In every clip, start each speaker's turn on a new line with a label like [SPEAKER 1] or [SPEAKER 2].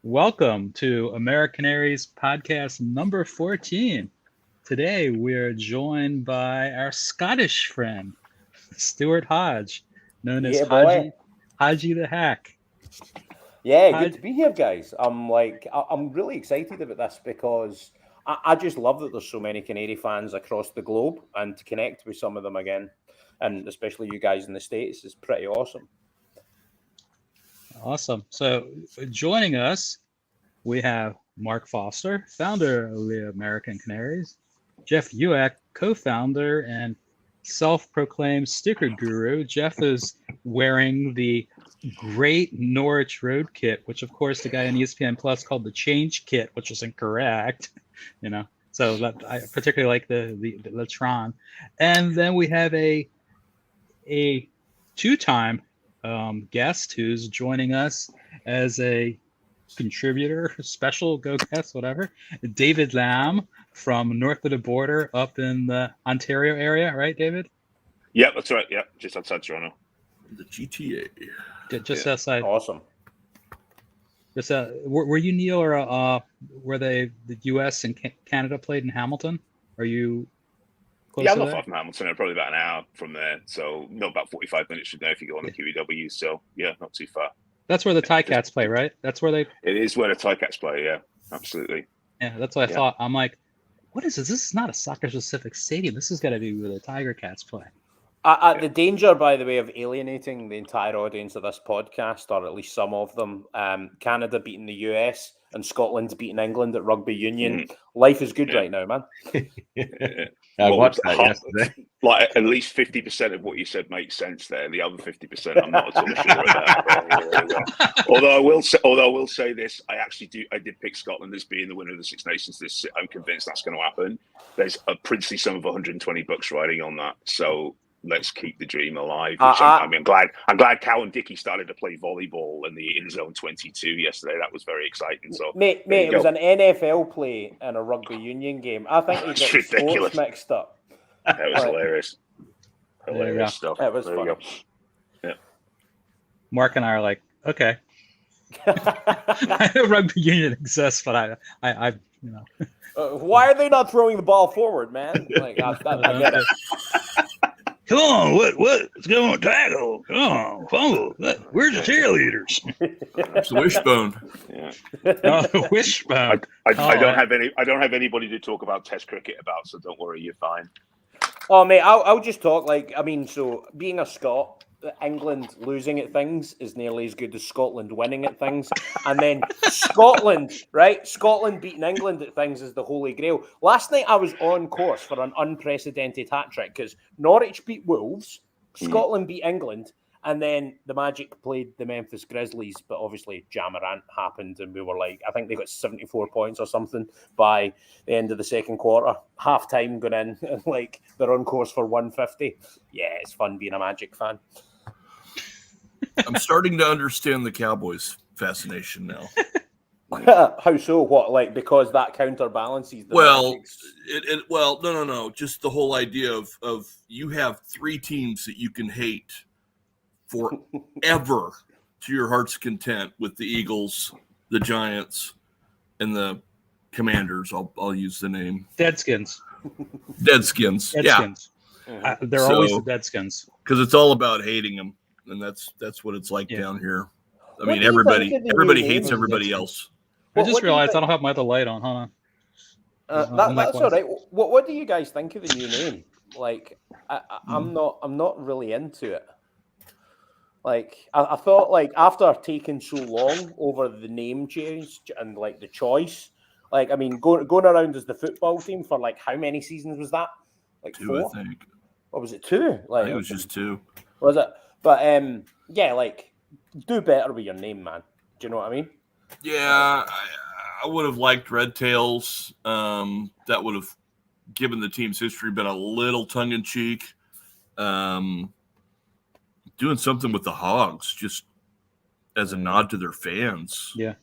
[SPEAKER 1] Welcome to AmeriCanaries Podcast number 14. Today we're joined by our Scottish friend, Stuart Hodge, known as
[SPEAKER 2] Yeah, boy.
[SPEAKER 1] Hodgeythehack.
[SPEAKER 2] Yeah, good to be here, guys. I'm really excited about this because I just love that there's so many Canary fans across the globe, and to connect with some of them again, and especially you guys in the States, is pretty awesome.
[SPEAKER 1] Awesome. So joining us, we have Marc Foster, founder of the American Canaries, Jeff Uyak, co-founder and self-proclaimed sticker guru. Jeff is wearing the great Norwich Road kit, which of course the guy on ESPN Plus called the Change Kit, which is incorrect. So that, I particularly like the Latron. And then we have a two-time guest who's joining us as a contributor, special guest, whatever. David Lamb from north of the border up in the Ontario area, right, David?
[SPEAKER 3] Yeah, that's right. Yeah, just outside Toronto.
[SPEAKER 4] The GTA.
[SPEAKER 1] Just outside.
[SPEAKER 2] Awesome.
[SPEAKER 1] Just were you, Neil, or were the U.S. and Canada played in Hamilton? Are you close
[SPEAKER 3] to
[SPEAKER 1] I'm
[SPEAKER 3] not far from Hamilton. I'm probably about an hour from there. So, about 45 minutes from there if you go on the QEW. So, yeah, not too far.
[SPEAKER 1] That's where the Ticats play, right? That's where they...
[SPEAKER 3] It is where the Ticats play, yeah. Absolutely.
[SPEAKER 1] Yeah, that's what I thought. I'm like, what is this? This is not a soccer-specific stadium. This has got to be where the Tiger Cats play.
[SPEAKER 2] The danger, by the way, of alienating the entire audience of this podcast, or at least some of them, Canada beating the US and Scotland beating England at rugby union. Life is good right now, man.
[SPEAKER 4] I watched that yesterday.
[SPEAKER 3] Like, at least 50% of what you said makes sense there. The other 50%, I'm not at all sure about. Although I will say this, I did pick Scotland as being the winner of the Six Nations. I'm convinced that's going to happen. There's a princely sum of $120 riding on that. So let's keep the dream alive. I'm glad Cow and Dickey started to play volleyball in the in zone 22 yesterday. That was very exciting. So,
[SPEAKER 2] mate, it was an NFL play in a rugby union game. I think he got sports mixed up.
[SPEAKER 3] That was hilarious. Hilarious stuff.
[SPEAKER 2] It was funny.
[SPEAKER 3] Yeah.
[SPEAKER 1] Mark and I are like, okay. I know rugby union exists, but I
[SPEAKER 2] why are they not throwing the ball forward, man? Like, I get it.
[SPEAKER 1] Come on, what's going on? Tackle. Come on, fumble. Where's the cheerleaders?
[SPEAKER 4] It's the wishbone.
[SPEAKER 3] Yeah.
[SPEAKER 1] The wishbone.
[SPEAKER 3] I don't have anybody to talk about Test cricket about, so don't worry, you're fine.
[SPEAKER 2] Oh, mate, I'll just talk. So being a Scot, England losing at things is nearly as good as Scotland winning at things. And then Scotland beating England at things is the holy grail. Last night I was on course for an unprecedented hat trick because Norwich beat Wolves, Scotland beat England, and then the Magic played the Memphis Grizzlies, but obviously Jamarant happened and we were like, I think they got 74 points or something by the end of the second quarter. Half time going in and like they're on course for 150. Yeah, it's fun being a Magic fan.
[SPEAKER 4] I'm starting to understand the Cowboys' fascination now.
[SPEAKER 2] How so? What, like, because that counterbalances the
[SPEAKER 4] no. Just the whole idea of you have three teams that you can hate forever to your heart's content with the Eagles, the Giants, and the Commanders. I'll use the name.
[SPEAKER 1] Deadskins.
[SPEAKER 4] Yeah.
[SPEAKER 1] They're always the Deadskins.
[SPEAKER 4] Because it's all about hating them. And that's what it's like down here. I mean, everybody hates everybody else.
[SPEAKER 1] I just realized I don't have my other light on. Hold
[SPEAKER 2] on. That's all right. What do you guys think of the new name? Like, I'm not really into it. Like, I thought, like, after taking so long over the name change and like the choice, like, I mean, going around as the football team for like how many seasons was that? Like
[SPEAKER 4] 2,
[SPEAKER 2] 4?
[SPEAKER 4] I think.
[SPEAKER 2] Or was it 2? Like,
[SPEAKER 4] it was just 2.
[SPEAKER 2] Was it? But yeah, like, do better with your name, man. Do you know what I mean?
[SPEAKER 4] Yeah, I would have liked Red Tails. That would have given the team's history been a little tongue in cheek. Doing something with the Hogs, just as a nod to their fans.
[SPEAKER 1] Yeah,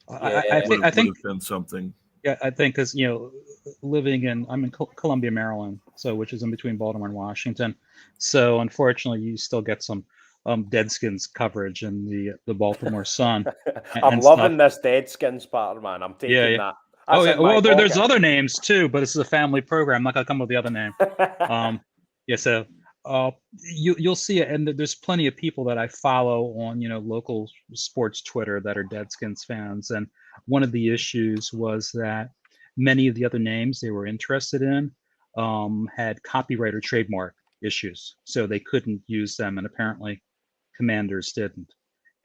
[SPEAKER 4] I think would have been something.
[SPEAKER 1] Yeah, I think because I'm in Columbia, Maryland, which is in between Baltimore and Washington. So unfortunately, you still get some Deadskins coverage in the Baltimore Sun.
[SPEAKER 2] I'm loving this Deadskins part, man. I'm taking
[SPEAKER 1] Yeah.
[SPEAKER 2] that.
[SPEAKER 1] Oh
[SPEAKER 2] That's
[SPEAKER 1] yeah.
[SPEAKER 2] in my
[SPEAKER 1] Well, there's
[SPEAKER 2] pocket.
[SPEAKER 1] other names too, but this is a family program. I'm not gonna come up with the other name. Yeah. So you'll see it, and there's plenty of people that I follow on local sports Twitter that are Deadskins fans, and one of the issues was that many of the other names they were interested in had copyright or trademark issues, so they couldn't use them, and apparently Commanders didn't.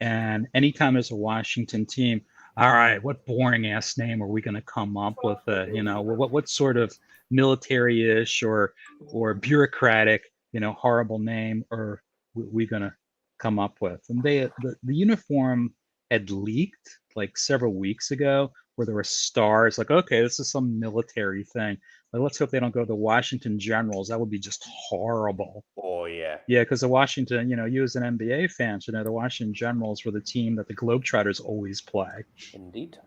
[SPEAKER 1] And anytime there's a Washington team, all right, what boring ass name are we going to come up with? What sort of military-ish or bureaucratic, horrible name are we going to come up with? And the uniform had leaked like several weeks ago, where there were stars. Like, okay, this is some military thing. Like, let's hope they don't go to the Washington Generals. That would be just horrible.
[SPEAKER 2] Oh yeah.
[SPEAKER 1] Yeah, because the Washington, you as an NBA fan should know the Washington Generals were the team that the Globetrotters always play.
[SPEAKER 2] Indeed.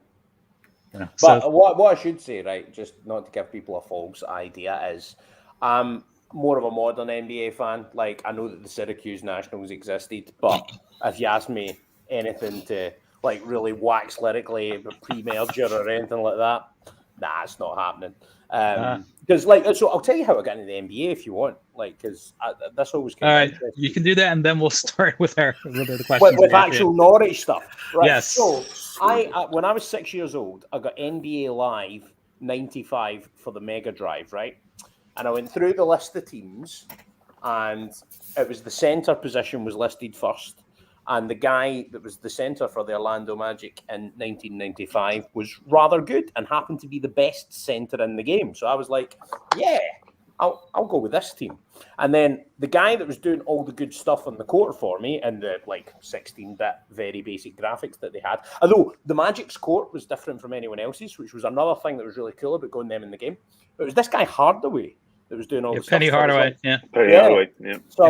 [SPEAKER 1] But
[SPEAKER 2] so, what I should say, right, just not to give people a false idea, is I'm more of a modern NBA fan. Like, I know that the Syracuse Nationals existed, but if you ask me anything to like really wax lyrically pre-merger or anything like that, nah, it's not happening. Because so I'll tell you how I got into the NBA if you want, like, because that's always
[SPEAKER 1] all right. You can do that, and then we'll start with the questions
[SPEAKER 2] with actual Norwich stuff. Right.
[SPEAKER 1] Yes.
[SPEAKER 2] So I when I was 6 years old, I got NBA Live 95 for the Mega Drive, right? And I went through the list of teams, and it was the center position was listed first. And the guy that was the center for the Orlando Magic in 1995 was rather good and happened to be the best center in the game. So I was like, yeah, I'll go with this team. And then the guy that was doing all the good stuff on the court for me and the like 16-bit very basic graphics that they had, although the Magic's court was different from anyone else's, which was another thing that was really cool about going them in the game. But it was this guy Hardaway that was doing all the stuff.
[SPEAKER 1] Penny Hardaway,
[SPEAKER 3] Penny Hardaway, yeah.
[SPEAKER 2] So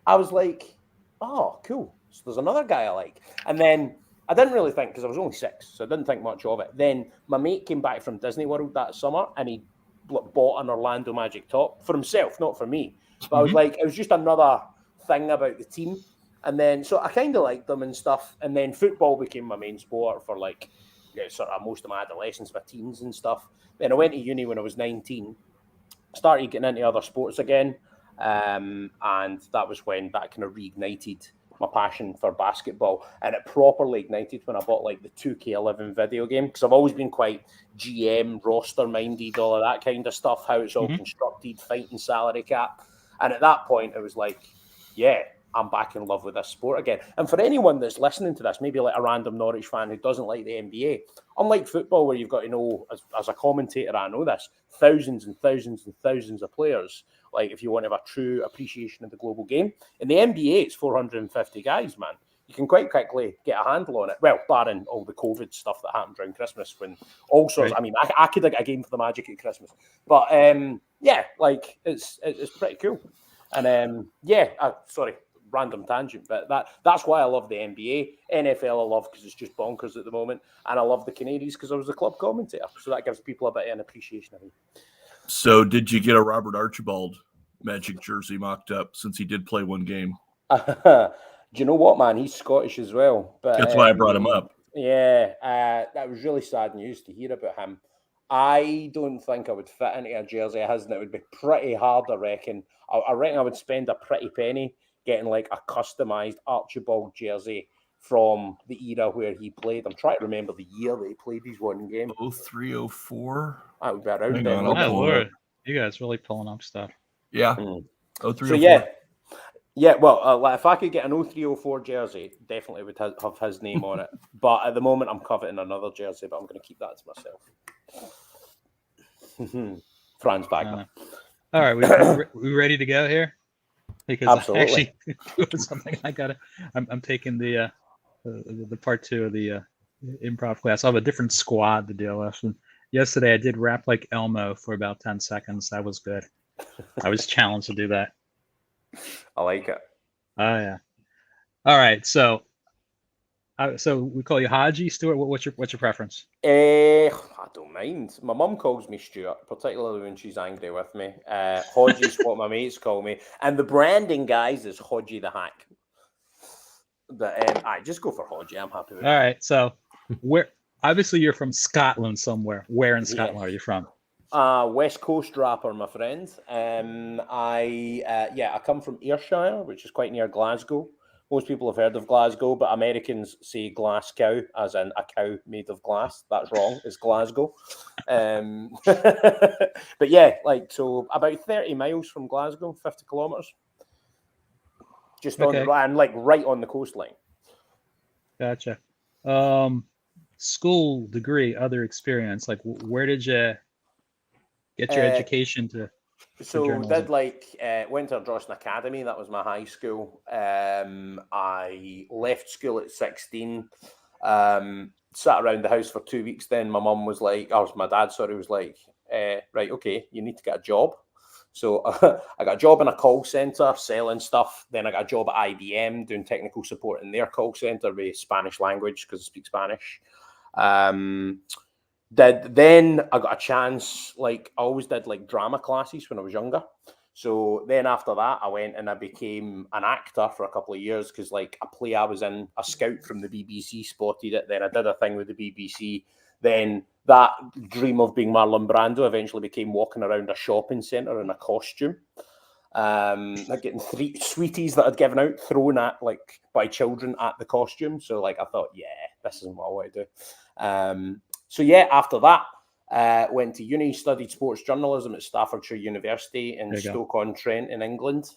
[SPEAKER 2] I was like, oh, cool. So there's another guy I like. And then I didn't really think, because I was only 6, so I didn't think much of it. Then my mate came back from Disney World that summer, and he bought an Orlando Magic top for himself, not for me. But I was like, it was just another thing about the team. And then, so I kind of liked them and stuff. And then football became my main sport for like, sort of most of my adolescence, my teens and stuff. Then I went to uni when I was 19, started getting into other sports again. And that was when that kind of reignited my passion for basketball, and it properly ignited when I bought like the 2K11 video game, because I've always been quite GM roster minded, all of that kind of stuff, how it's all constructed, fighting salary cap. And at that point it was like, yeah, I'm back in love with this sport again. And for anyone that's listening to this, maybe like a random Norwich fan who doesn't like the NBA, unlike football where you've got to know, as a commentator I know this, thousands and thousands and thousands of players. Like, if you want to have a true appreciation of the global game. In the NBA, it's 450 guys, man. You can quite quickly get a handle on it. Well, barring all the COVID stuff that happened during Christmas, when all sorts. Right. I mean, I could get a game for the Magic at Christmas, but yeah, like it's pretty cool. And sorry, random tangent, but that's why I love the NBA. NFL I love because it's just bonkers at the moment, and I love the Canaries because I was the club commentator, so that gives people a bit of an appreciation of it.
[SPEAKER 4] So did you get a Robert Archibald Magic jersey mocked up, since he did play one game?
[SPEAKER 2] Do you know what, man? He's Scottish as well. But
[SPEAKER 4] that's why I brought him up.
[SPEAKER 2] Yeah, that was really sad news to hear about him. I don't think I would fit into a jersey of his, and it would be pretty hard, I reckon. I reckon I would spend a pretty penny getting like a customized Archibald jersey from the era where he played. I'm trying to remember the year that he played his one game.
[SPEAKER 4] 0304.
[SPEAKER 2] That would be around then.
[SPEAKER 1] Oh, Lord. You guys really pulling up stuff.
[SPEAKER 4] Yeah.
[SPEAKER 2] 0304. So yeah. Well, if I could get an 0304 jersey, definitely would have his name on it. But at the moment, I'm coveting another jersey, but I'm going to keep that to myself. Franz Wagner.
[SPEAKER 1] All right, we ready to go here? Because
[SPEAKER 2] absolutely.
[SPEAKER 1] I actually doing something. I'm taking the part 2 of the improv class. I have a different squad to deal with. And yesterday I did rap like Elmo for about 10 seconds. That was good. I was challenged to do that.
[SPEAKER 2] I like it.
[SPEAKER 1] Oh yeah. All right. So we call you Hodgie, Stuart. What's your preference?
[SPEAKER 2] I don't mind. My mum calls me Stuart, particularly when she's angry with me. Hodgie's what my mates call me, and the branding guys is Hodgeythehack. But just go for Hodge. I'm happy with
[SPEAKER 1] All right. So, where obviously you're from Scotland somewhere. Where in Scotland are you from?
[SPEAKER 2] West Coast rapper, my friend. I come from Ayrshire, which is quite near Glasgow. Most people have heard of Glasgow, but Americans say Glasgow, as in a cow made of glass. That's wrong. It's Glasgow. But yeah, so about 30 miles from Glasgow, 50 kilometres. Just on and right on the coastline.
[SPEAKER 1] Gotcha. School, degree, other experience. Like, where did you get your education to?
[SPEAKER 2] So did went to Drogheda Academy. That was my high school. I left school at 16. Sat around the house for 2 weeks. Then my mum was like, my dad, was like, right, okay, you need to get a job. So I got a job in a call center selling stuff. Then I got a job at IBM doing technical support in their call center with Spanish language because I speak Spanish. Then I got a chance, I always did drama classes when I was younger. So then after that, I went and I became an actor for a couple of years because a play I was in, a scout from the BBC spotted it. Then I did a thing with the BBC. Then that dream of being Marlon Brando eventually became walking around a shopping centre in a costume. Getting 3 sweeties that I'd given out thrown at by children at the costume. So I thought, yeah, this isn't what I want to do. So yeah, after that, went to uni, studied sports journalism at Staffordshire University in Stoke-on-Trent in England.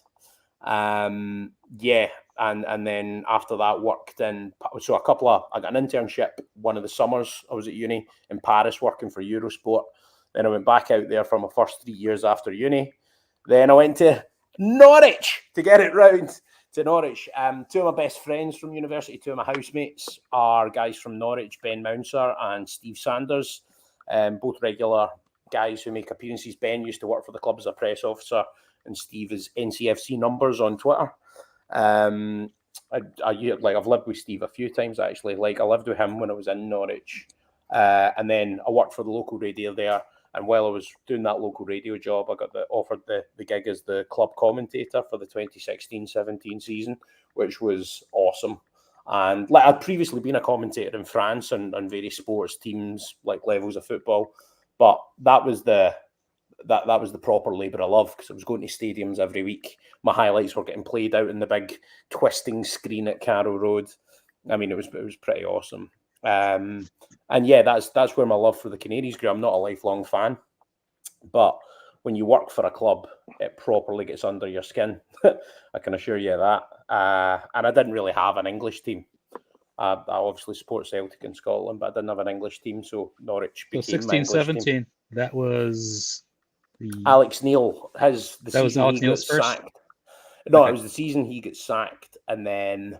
[SPEAKER 2] And then after that worked in, I got an internship one of the summers I was at uni in Paris working for Eurosport. Then I went back out there for my first 3 years after uni. Then I went to Norwich to get it round to Norwich. 2 of my best friends from university, 2 of my housemates are guys from Norwich, Ben Mounser and Steve Sanders, both regular guys who make appearances. Ben used to work for the club as a press officer and Steve is NCFC Numbers on Twitter. I've lived with Steve a few times actually. I lived with him when I was in Norwich. And then I worked for the local radio there. And while I was doing that local radio job, I got offered the gig as the club commentator for the 2016-17 season, which was awesome. And I'd previously been a commentator in France on various sports teams, levels of football, but that was the proper labour of love because I was going to stadiums every week. My highlights were getting played out in the big twisting screen at Carrow Road. I mean, it was pretty awesome. And yeah, that's where my love for the Canaries grew. I'm not a lifelong fan, but when you work for a club, it properly gets under your skin. I can assure you that. And I didn't really have an English team. I obviously support Celtic in Scotland, but I didn't have an English team, so Norwich became my English
[SPEAKER 1] 16-17.
[SPEAKER 2] team.
[SPEAKER 1] That was
[SPEAKER 2] Alex Neil.
[SPEAKER 1] That was Alex Neil's first.
[SPEAKER 2] Sacked. No, okay. It was the season he gets sacked, and then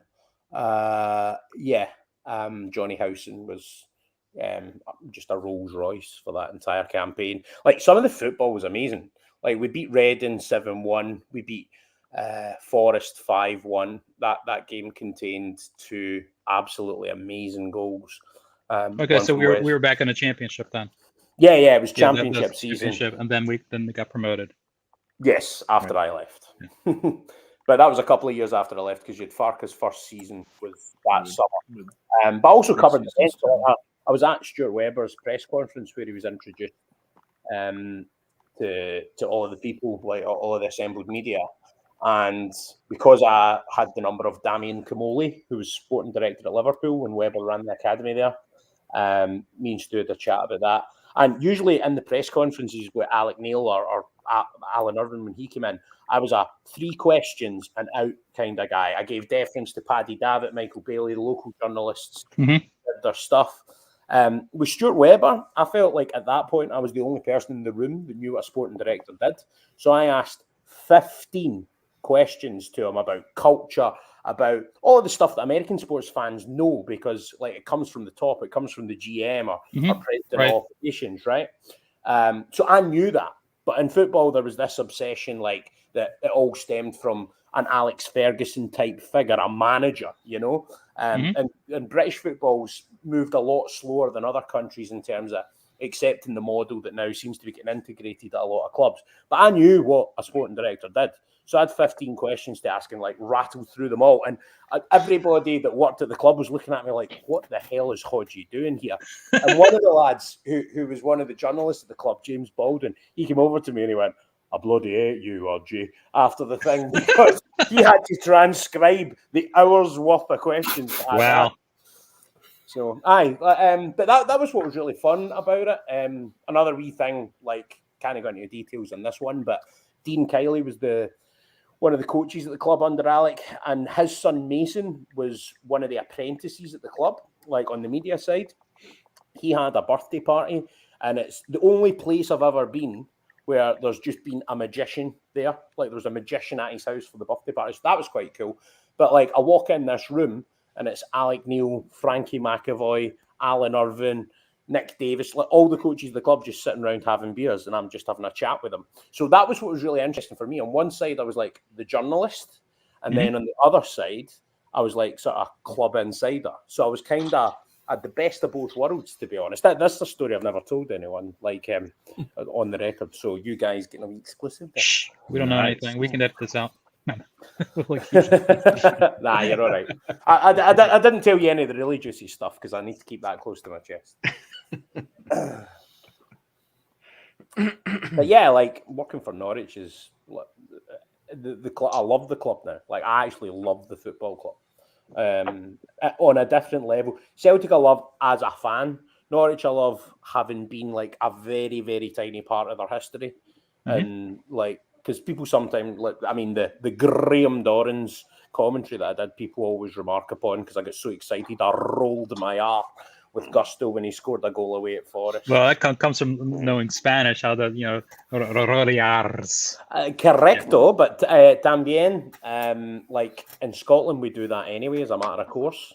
[SPEAKER 2] Johnny Howson was just a Rolls Royce for that entire campaign. Some of the football was amazing. We beat Reading 7-1. We beat Forest 5-1. That game contained 2 absolutely amazing goals.
[SPEAKER 1] Okay, so we were back in the championship then.
[SPEAKER 2] Yeah, it was championship season.
[SPEAKER 1] And then we got promoted.
[SPEAKER 2] Yes, after I left. Yeah. But that was a couple of years after I left because you had Farke's first season was that summer. But I also covered the events. I was at Stuart Webber's press conference where he was introduced to all of the people, all of the assembled media. And because I had the number of Damien Camoli, who was sporting director at Liverpool when Webber ran the academy there, me and Stu had a chat about that. And usually in the press conferences with Alec Neil or Alan Irvin when he came in, I was a 3 questions and out kind of guy. I gave deference to Paddy Davitt, Michael Bailey, the local journalists, did their stuff. With Stuart Webber, I felt like at that point I was the only person in the room that knew what a sporting director did. So I asked 15 questions to him about culture, about all of the stuff that American sports fans know because it comes from the top, it comes from the GM or president of operations, right? So I knew that. But in football, there was this obsession that it all stemmed from an Alex Ferguson type figure, a manager, And British football's moved a lot slower than other countries in terms of accepting the model that now seems to be getting integrated at a lot of clubs. But I knew what a sporting director did. So I had 15 questions to ask and like rattled through them all. And everybody that worked at the club was looking at me like, what the hell is Hodgie doing here? And one of the lads who was one of the journalists at the club, James Baldwin, he came over to me and he went, I bloody hate you, Hodgie, after the thing, because he had to transcribe the hours worth of questions.
[SPEAKER 1] Wow.
[SPEAKER 2] So, but that was what was really fun about it. Another wee thing, like, can't go into details on this one, but Dean Kiley was one of the coaches at the club under Alec, and his son Mason was one of the apprentices at the club, like on the media side. He had a birthday party, and it's the only place I've ever been where there's just been a magician there. Like, there was a magician at his house for the birthday party. So that was quite cool. But like, I walk in this room and it's Alec Neil, Frankie McAvoy, Alan Irvine, Nick Davis, like all the coaches of the club just sitting around having beers, and I'm just having a chat with them. So that was what was really interesting for me. On one side, I was like the journalist, and then on the other side, I was like sort of club insider. So I was kind of at the best of both worlds, to be honest. That's a story I've never told anyone, like on the record. So you guys getting a wee exclusive there.
[SPEAKER 1] Shh, we don't know anything. We can edit this out.
[SPEAKER 2] Nah, you're all right. I didn't tell you any of the really juicy stuff because I need to keep that close to my chest. But yeah, like working for Norwich is the club. I love the club now. Like, I actually love the football club on a different level. Celtic I love as a fan. Norwich I love having been like a very, very tiny part of their history, and like. Because people sometimes, like, I mean, the Graham Dorrans commentary that I did, people always remark upon because I get so excited. I rolled my R with gusto when he scored a goal away at Forest.
[SPEAKER 1] Well, that comes from knowing Spanish, how the, rodears.
[SPEAKER 2] Correcto, but también, like in Scotland, we do that anyway as a matter of course.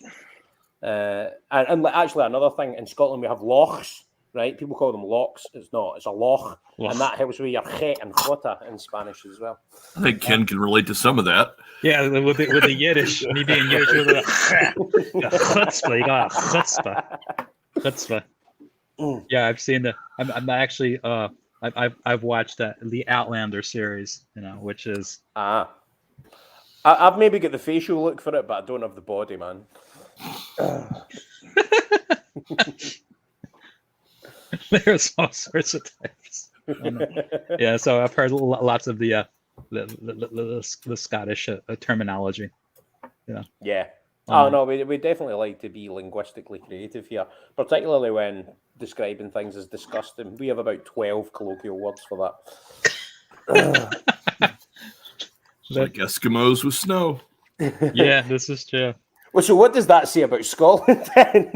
[SPEAKER 2] And actually, another thing, in Scotland, we have lochs. Right, people call them locks. It's not. It's a loch, and that helps with your chet and chota in Spanish as well.
[SPEAKER 4] I think Ken can relate to some of that.
[SPEAKER 1] Yeah, with the Yiddish, me being Yiddish, with a chutzpah. You got a chutzpah. Yeah, I've seen the. I'm actually. I've watched the Outlander series. Which is.
[SPEAKER 2] I've maybe got the facial look for it, but I don't have the body, man.
[SPEAKER 1] There's all sorts of types. Yeah, so I've heard lots of the Scottish terminology.
[SPEAKER 2] Yeah. Oh no, we definitely like to be linguistically creative here, particularly when describing things as disgusting. We have about 12 colloquial words for that.
[SPEAKER 4] Like Eskimos with snow.
[SPEAKER 1] Yeah, this is true.
[SPEAKER 2] Well, so what does that say about Scotland then?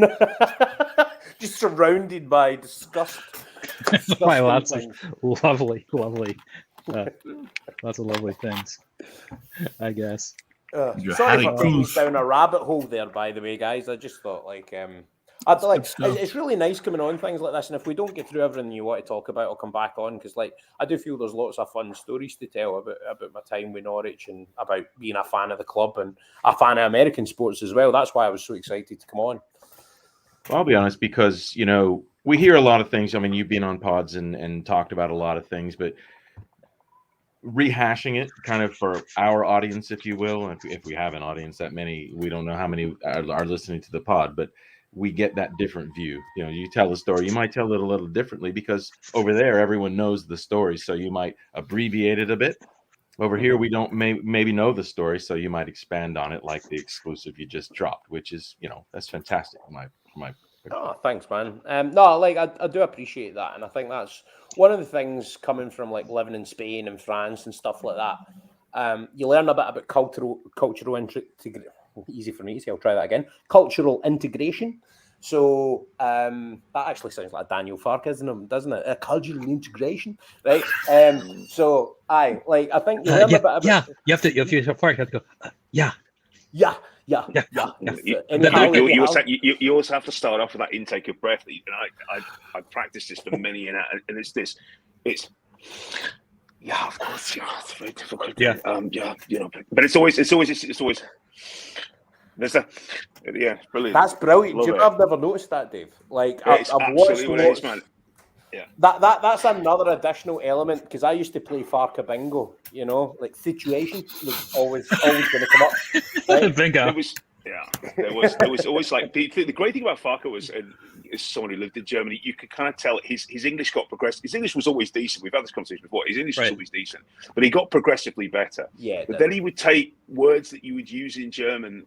[SPEAKER 2] Just surrounded by lots of lovely, lots of lovely things, I guess. Sorry for taking us down a rabbit hole there, by the way, guys. I just thought, it's really nice coming on things like this, and if we don't get through everything you want to talk about, I'll come back on, because I do feel there's lots of fun stories to tell about my time with Norwich and about being a fan of the club and a fan of American sports as well. That's why I was so excited to come on.
[SPEAKER 5] Well, I'll be honest, because, we hear a lot of things. I mean, you've been on pods and talked about a lot of things, but rehashing it kind of for our audience, if you will, and if we have an audience that many, we don't know how many are listening to the pod, but we get that different view. You tell a story, you might tell it a little differently because over there, everyone knows the story. So you might abbreviate it a bit. Over here, we don't maybe know the story. So you might expand on it, like the exclusive you just dropped, which is, that's fantastic.
[SPEAKER 2] Oh, thanks, man. I do appreciate that, and I think that's one of the things coming from living in Spain and France and stuff like that. You learn a bit about cultural integration. Easy for me to say. I'll try that again. Cultural integration. So that actually sounds like a Daniel Farkism, doesn't it? Cultural integration, right? I think you learn a bit about.
[SPEAKER 1] Yeah, you have to go. Yeah.
[SPEAKER 3] You always have to start off with that intake of breath. I've practiced this for many, and it's this. It's of course, it's very difficult. But it's always. There's brilliant.
[SPEAKER 2] That's brilliant. I've never noticed that, Dave. I've watched. That's another additional element, because I used to play Farca bingo. Like situation was always going to come up. Right?
[SPEAKER 1] Bingo.
[SPEAKER 3] There was always like the great thing about Farca was, as someone who lived in Germany, you could kind of tell his English got progressed. His English was always decent. We've had this conversation before. His English was always decent, but he got progressively better.
[SPEAKER 2] Yeah.
[SPEAKER 3] But then he would take words that you would use in German,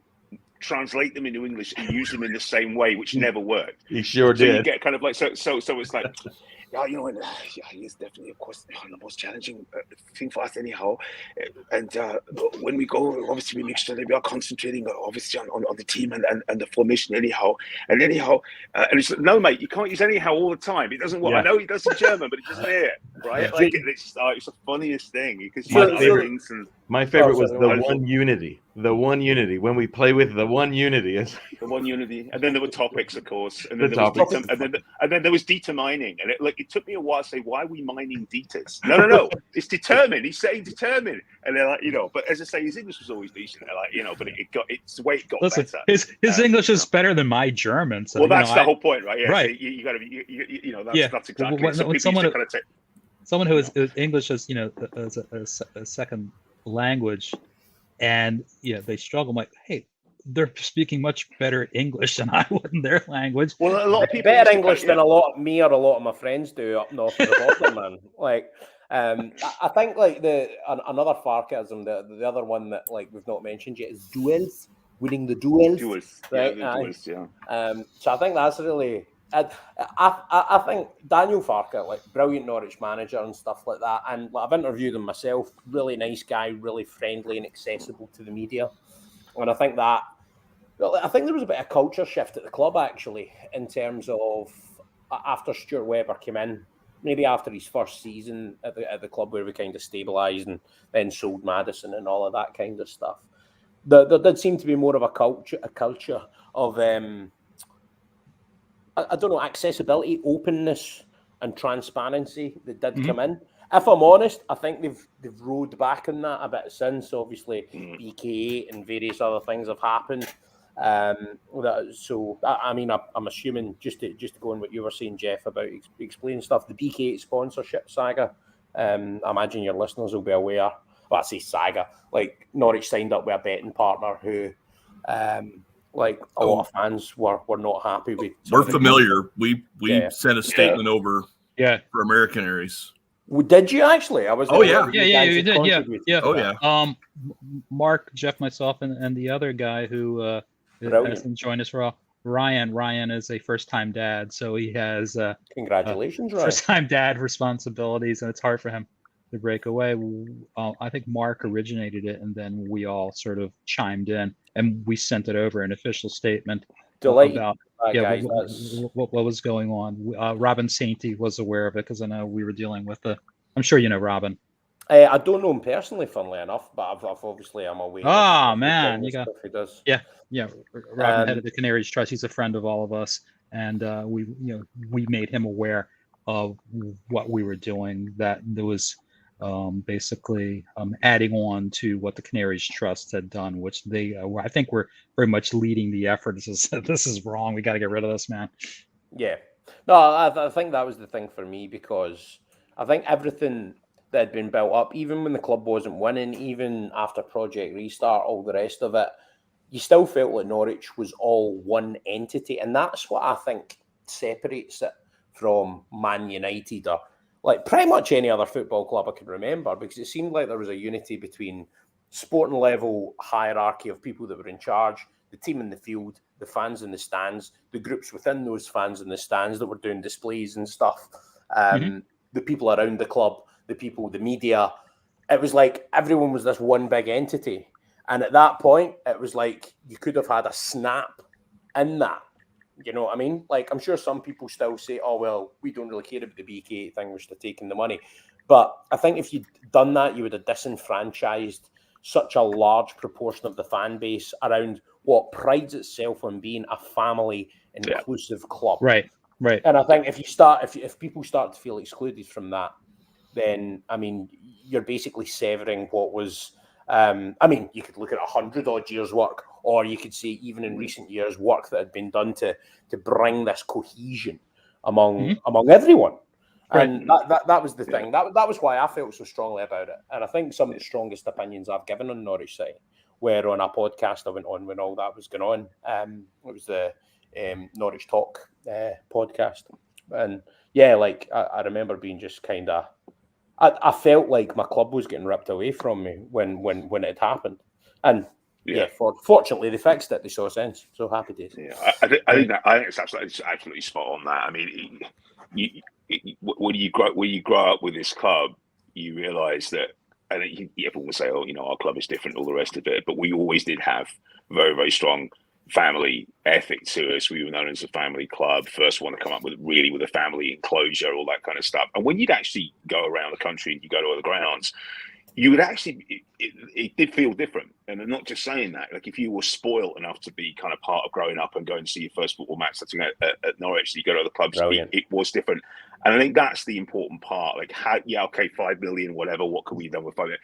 [SPEAKER 3] translate them into English, and use them in the same way, which never worked.
[SPEAKER 5] He sure did.
[SPEAKER 3] So you get kind of like so it's like. It's definitely, of course, the most challenging thing for us anyhow. And when we go, obviously, we make sure that we are concentrating, obviously, on the team and the formation anyhow. And it's like, no, mate, you can't use anyhow all the time. It doesn't work. Yeah. I know he does in German, but it doesn't hear it, right? Yeah. Like, it's the funniest thing. Because
[SPEAKER 5] my favorite was the one unity. The one unity. When we play with the one unity,
[SPEAKER 3] the one unity, and then there were topics, of course, and then there was data mining, and it took me a while to say, why are we mining datas? No, it's determined. He's saying determined, and they're like, But as I say, his English was always decent. They're like, but it's the way it got better.
[SPEAKER 1] His English is better than my German. So,
[SPEAKER 3] that's the whole point, right? Yeah,
[SPEAKER 1] right.
[SPEAKER 3] So you got to be, that's exactly.
[SPEAKER 1] When someone who is English as as a second language, and they struggle. I'm like, hey, they're speaking much better English than I would in their language.
[SPEAKER 2] Well, a lot of people better English than a lot of my friends do up north of the border, man. Like, I think like another Farcism, the other one that like we've not mentioned yet is duels, winning the duels. Right?
[SPEAKER 3] Duels, yeah.
[SPEAKER 2] So I think that's really. I think Daniel Farke, like brilliant Norwich manager and stuff like that, and I've interviewed him myself. Really nice guy, really friendly and accessible to the media, and I think there was a bit of culture shift at the club actually in terms of after Stuart Webber came in, maybe after his first season at the club where we kind of stabilised and then sold Madison and all of that kind of stuff. There did seem to be more of a culture of I don't know, accessibility, openness, and transparency that did come in. If I'm honest, I think they've rode back on that a bit since. Obviously, BK and various other things have happened. So, I mean, I'm assuming just to go on what you were saying, Jeff, about explaining stuff. The BK sponsorship saga. I imagine your listeners will be aware. Well, I say saga. Like Norwich signed up with a betting partner who. Like a lot of fans were not happy with.
[SPEAKER 4] We're familiar. We sent a statement over.
[SPEAKER 1] Yeah.
[SPEAKER 4] For AmeriCanaries.
[SPEAKER 2] Well, did you actually? I was.
[SPEAKER 1] Oh yeah, you did. Yeah.
[SPEAKER 4] Oh yeah.
[SPEAKER 1] Mark, Jeff, myself, and the other guy who hasn't joined us for a while, Ryan. Ryan is a first-time dad, so he has
[SPEAKER 2] congratulations, Ryan.
[SPEAKER 1] First-time dad responsibilities, and it's hard for him to break away. I think Mark originated it, and then we all sort of chimed in, and we sent it over an official statement about what was going on. Robin Sainty was aware of it because I know we were dealing with I'm sure you know Robin.
[SPEAKER 2] I don't know him personally, funnily enough, but I'm aware.
[SPEAKER 1] Oh man, you got
[SPEAKER 2] he does.
[SPEAKER 1] Yeah. Robin, head of the Canaries Trust. He's a friend of all of us, and we made him aware of what we were doing. That there was. Basically adding on to what the Canaries Trust had done, which they I think were very much leading the effort. This is wrong. We got to get rid of this, man.
[SPEAKER 2] Yeah. No, I think that was the thing for me, because I think everything that had been built up, even when the club wasn't winning, even after Project Restart, all the rest of it, you still felt like Norwich was all one entity. And that's what I think separates it from Man United or like pretty much any other football club I can remember, because it seemed like there was a unity between sporting level hierarchy of people that were in charge, the team in the field, the fans in the stands, the groups within those fans in the stands that were doing displays and stuff, the people around the club, the people, the media. It was like everyone was this one big entity. And at that point, it was like you could have had a snap in that. You know what I mean? Like, I'm sure some people still say, oh, well, we don't really care about the BK thing, we're still taking the money. But I think if you'd done that, you would have disenfranchised such a large proportion of the fan base around what prides itself on being a family inclusive club.
[SPEAKER 1] Right.
[SPEAKER 2] And I think if people start to feel excluded from that, then, I mean, you're basically severing what was, you could look at 100 odd years work, or you could say even in recent years work that had been done to bring this cohesion among everyone. And that was the thing. That was why I felt so strongly about it. And I think some of the strongest opinions I've given on Norwich City were on a podcast I went on when all that was going on. It was the Norwich Talk podcast. And yeah, like I remember being just kind of, I felt like my club was getting ripped away from me when it had happened. And fortunately they fixed it. They saw sense. So happy days.
[SPEAKER 3] Yeah, I think it's absolutely spot on that. I mean, when you grow up with this club, you realise that, and everyone will say, "Oh, our club is different," all the rest of it. But we always did have very, very strong family ethic to us. We were known as a family club. First one to come up with a family enclosure, all that kind of stuff. And when you'd actually go around the country and you go to other grounds, you would actually, it did feel different. And I'm not just saying that. Like, if you were spoiled enough to be kind of part of growing up and going to see your first football match at Norwich, so you go to other clubs, it was different. And I think that's the important part. Like, 5 million, whatever, what could we have done with 5 million?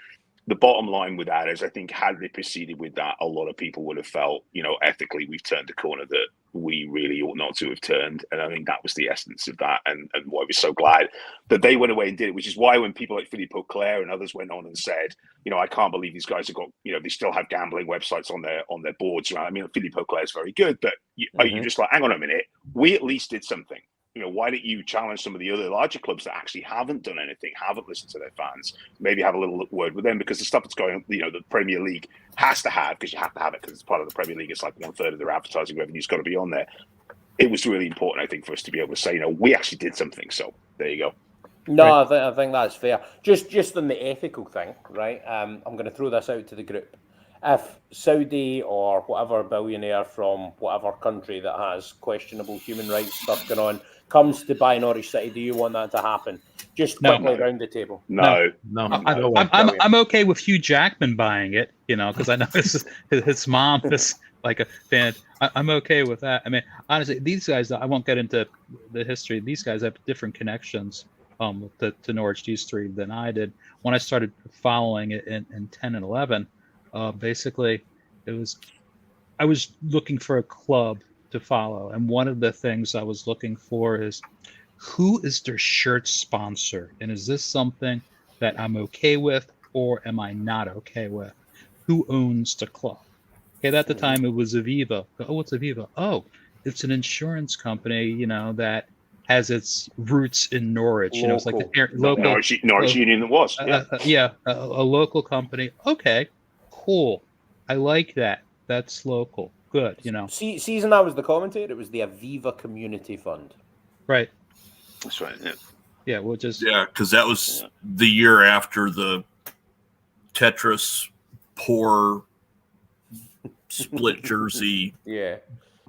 [SPEAKER 3] The bottom line with that is, I think, had they proceeded with that, a lot of people would have felt, ethically, we've turned a corner that we really ought not to have turned. And I think that was the essence of that, and why we're so glad that they went away and did it, which is why when people like Philippe Auclair and others went on and said, I can't believe these guys have got, they still have gambling websites on their boards. I mean, Philippe Auclair is very good, but you just like, hang on a minute, we at least did something. Why don't you challenge some of the other larger clubs that actually haven't done anything, haven't listened to their fans, maybe have a little word with them, because the stuff that's going on, the Premier League has to have, because you have to have it because it's part of the Premier League. It's like 1/3 of their advertising revenue's got to be on there. It was really important, I think, for us to be able to say, we actually did something. So there you go.
[SPEAKER 2] No, I think that's fair. Just on the ethical thing, right? I'm going to throw this out to the group. If Saudi or whatever billionaire from whatever country that has questionable human rights stuff going on comes to buy Norwich City, do you want that to happen? Just quickly around the table.
[SPEAKER 3] No.
[SPEAKER 1] I'm okay with Hugh Jackman buying it, because I know his mom is like a fan. I'm okay with that. I mean, honestly, these guys, I won't get into the history. These guys have different connections to Norwich, these three, than I did. When I started following it in 10 and 11, basically, I was looking for a club to follow, and one of the things I was looking for is, who is their shirt sponsor, and is this something that I'm okay with, or am I not okay with? Who owns the club? Okay, at the time it was Aviva. Oh, what's Aviva? Oh, it's an insurance company, that has its roots in Norwich. It's like the local
[SPEAKER 3] Norwich Union. That was
[SPEAKER 1] a local company. Okay, cool. I like that. That's local. Good.
[SPEAKER 2] Season I was the commentator. It was the Aviva Community Fund.
[SPEAKER 1] Right.
[SPEAKER 3] That's right. Yeah.
[SPEAKER 1] Yeah. We'll just.
[SPEAKER 4] Yeah, because that was the year after the Tetris poor split jersey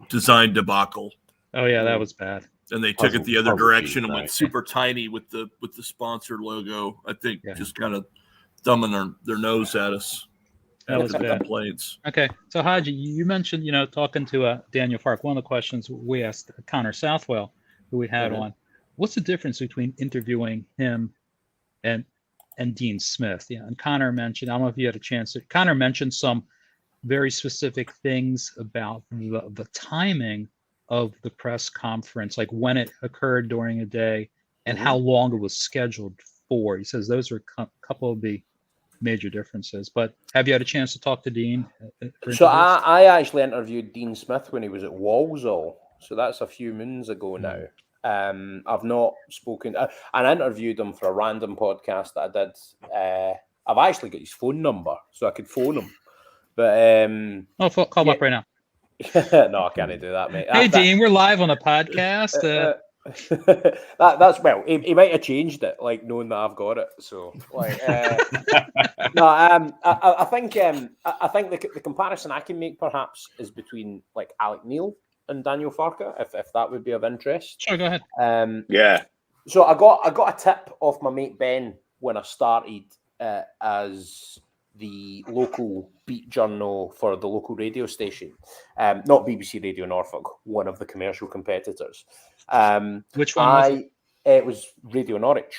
[SPEAKER 4] design debacle.
[SPEAKER 1] Oh yeah, that was bad.
[SPEAKER 4] And they took it the other direction and went super tiny with the sponsor logo. I think just kind of thumbing their nose at us.
[SPEAKER 1] That was bad.
[SPEAKER 4] Complaints.
[SPEAKER 1] Okay, so Hodge, you mentioned talking to Daniel Fark. One of the questions we asked Connor Southwell, who we had on, what's the difference between interviewing him and Dean Smith? Yeah, and Connor mentioned, I don't know if you had a chance. Connor mentioned some very specific things about the timing of the press conference, like when it occurred during a day and how long it was scheduled for. He says those are a couple of the major differences. But have you had a chance to talk to Dean?
[SPEAKER 2] So I actually interviewed Dean Smith when he was at Walsall. So that's a few moons ago now. I've not spoken, and I interviewed him for a random podcast that I did. I've actually got his phone number, so I could phone him. But
[SPEAKER 1] call him up right now.
[SPEAKER 2] No, I can't do that, mate.
[SPEAKER 1] Hey, Dean, we're live on a podcast.
[SPEAKER 2] That's well, he might have changed it, like knowing that I've got it. So, like, no, I think the comparison I can make perhaps is between like Alec Neil and Daniel Farke, if that would be of interest.
[SPEAKER 1] Sure, go ahead.
[SPEAKER 2] So I got a tip off my mate Ben when I started as the local beat journal for the local radio station, not BBC Radio Norfolk, one of the commercial competitors.
[SPEAKER 1] Which one was it?
[SPEAKER 2] It was Radio Norwich.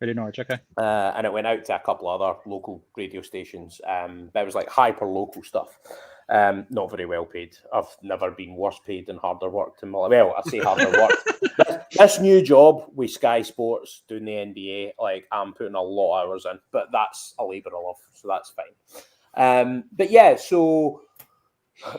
[SPEAKER 1] Radio Norwich, okay.
[SPEAKER 2] And it went out to a couple other local radio stations, but it was like hyper local stuff. Not very well paid. I've never been worse paid and harder worked in my life. Well, I say harder worked. This new job with Sky Sports doing the NBA, like I'm putting a lot of hours in, but that's a labour of love, so that's fine. But yeah, so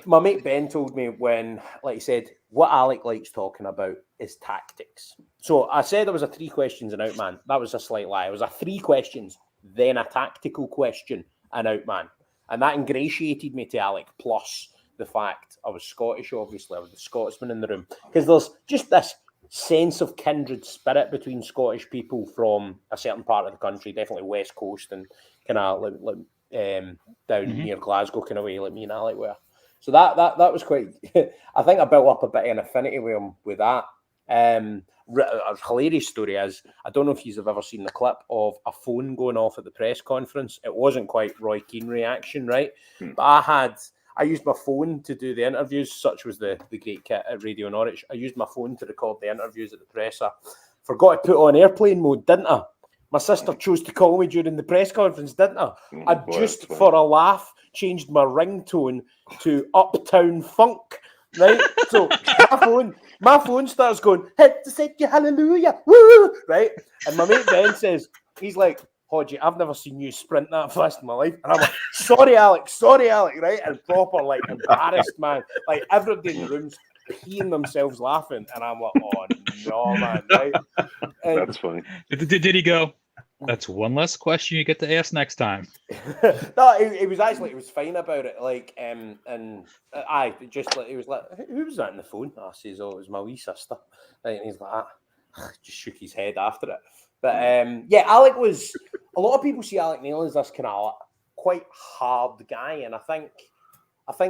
[SPEAKER 2] my mate Ben told me when, like he said, what Alec likes talking about is tactics. So I said there was a 3 questions and out man. That was a slight lie. It was a 3 questions, then a tactical question and out man. And that ingratiated me to Alec, plus the fact I was Scottish, obviously. I was the Scotsman in the room. Because there's just this sense of kindred spirit between Scottish people from a certain part of the country, definitely West Coast and kind of down near Glasgow kind of way, like me and Alec were. So that was quite... I think I built up a bit of an affinity with him with that. A hilarious story is, I don't know if you've ever seen the clip of a phone going off at the press conference. It wasn't quite Roy Keane reaction, right? But I used my phone to do the interviews. Such was the great kit at Radio Norwich. I used my phone to record the interviews at the presser. Forgot to put on airplane mode, didn't I? My sister chose to call me during the press conference, didn't I? For a laugh, changed my ringtone to Uptown Funk, right? So my phone starts going, "Hit to say hallelujah, woo!" Right? And my mate Ben says, he's like, "Hodgie, I've never seen you sprint that fast in my life." And I'm like, sorry, Alex, right? And proper, like, embarrassed, man. Like, everybody in the room's peeing themselves laughing. And I'm like, oh, no, man, right? And
[SPEAKER 3] that's funny.
[SPEAKER 1] Did he go, "That's one less question you get to ask next time"?
[SPEAKER 2] No, it was fine about it. Like, and I just like, it was like, who was that on the phone? I says, "Oh, it was my wee sister." And he's like, just shook his head after it. But yeah, Alec was. A lot of people see Alec Neil as this kind of quite hard guy, and I think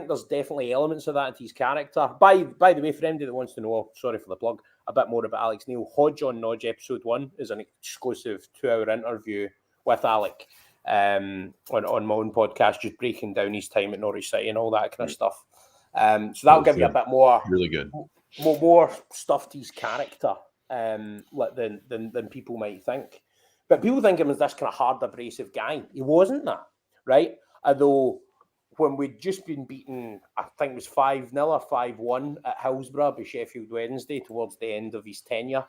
[SPEAKER 2] there's definitely elements of that to his character. By the way, for anybody that wants to know, sorry for the plug, a bit more about Alex Neil, Hodge on Nodge episode 1 is an exclusive 2-hour interview with Alec on my own podcast, just breaking down his time at Norwich City and all that kind of stuff. So that'll give you a bit more,
[SPEAKER 5] really good,
[SPEAKER 2] more stuff to his character than people might think. But people think him as this kind of hard, abrasive guy. He wasn't that, right? Although when we'd just been beaten, I think it was 5-0 or 5-1 at Hillsborough by Sheffield Wednesday towards the end of his tenure,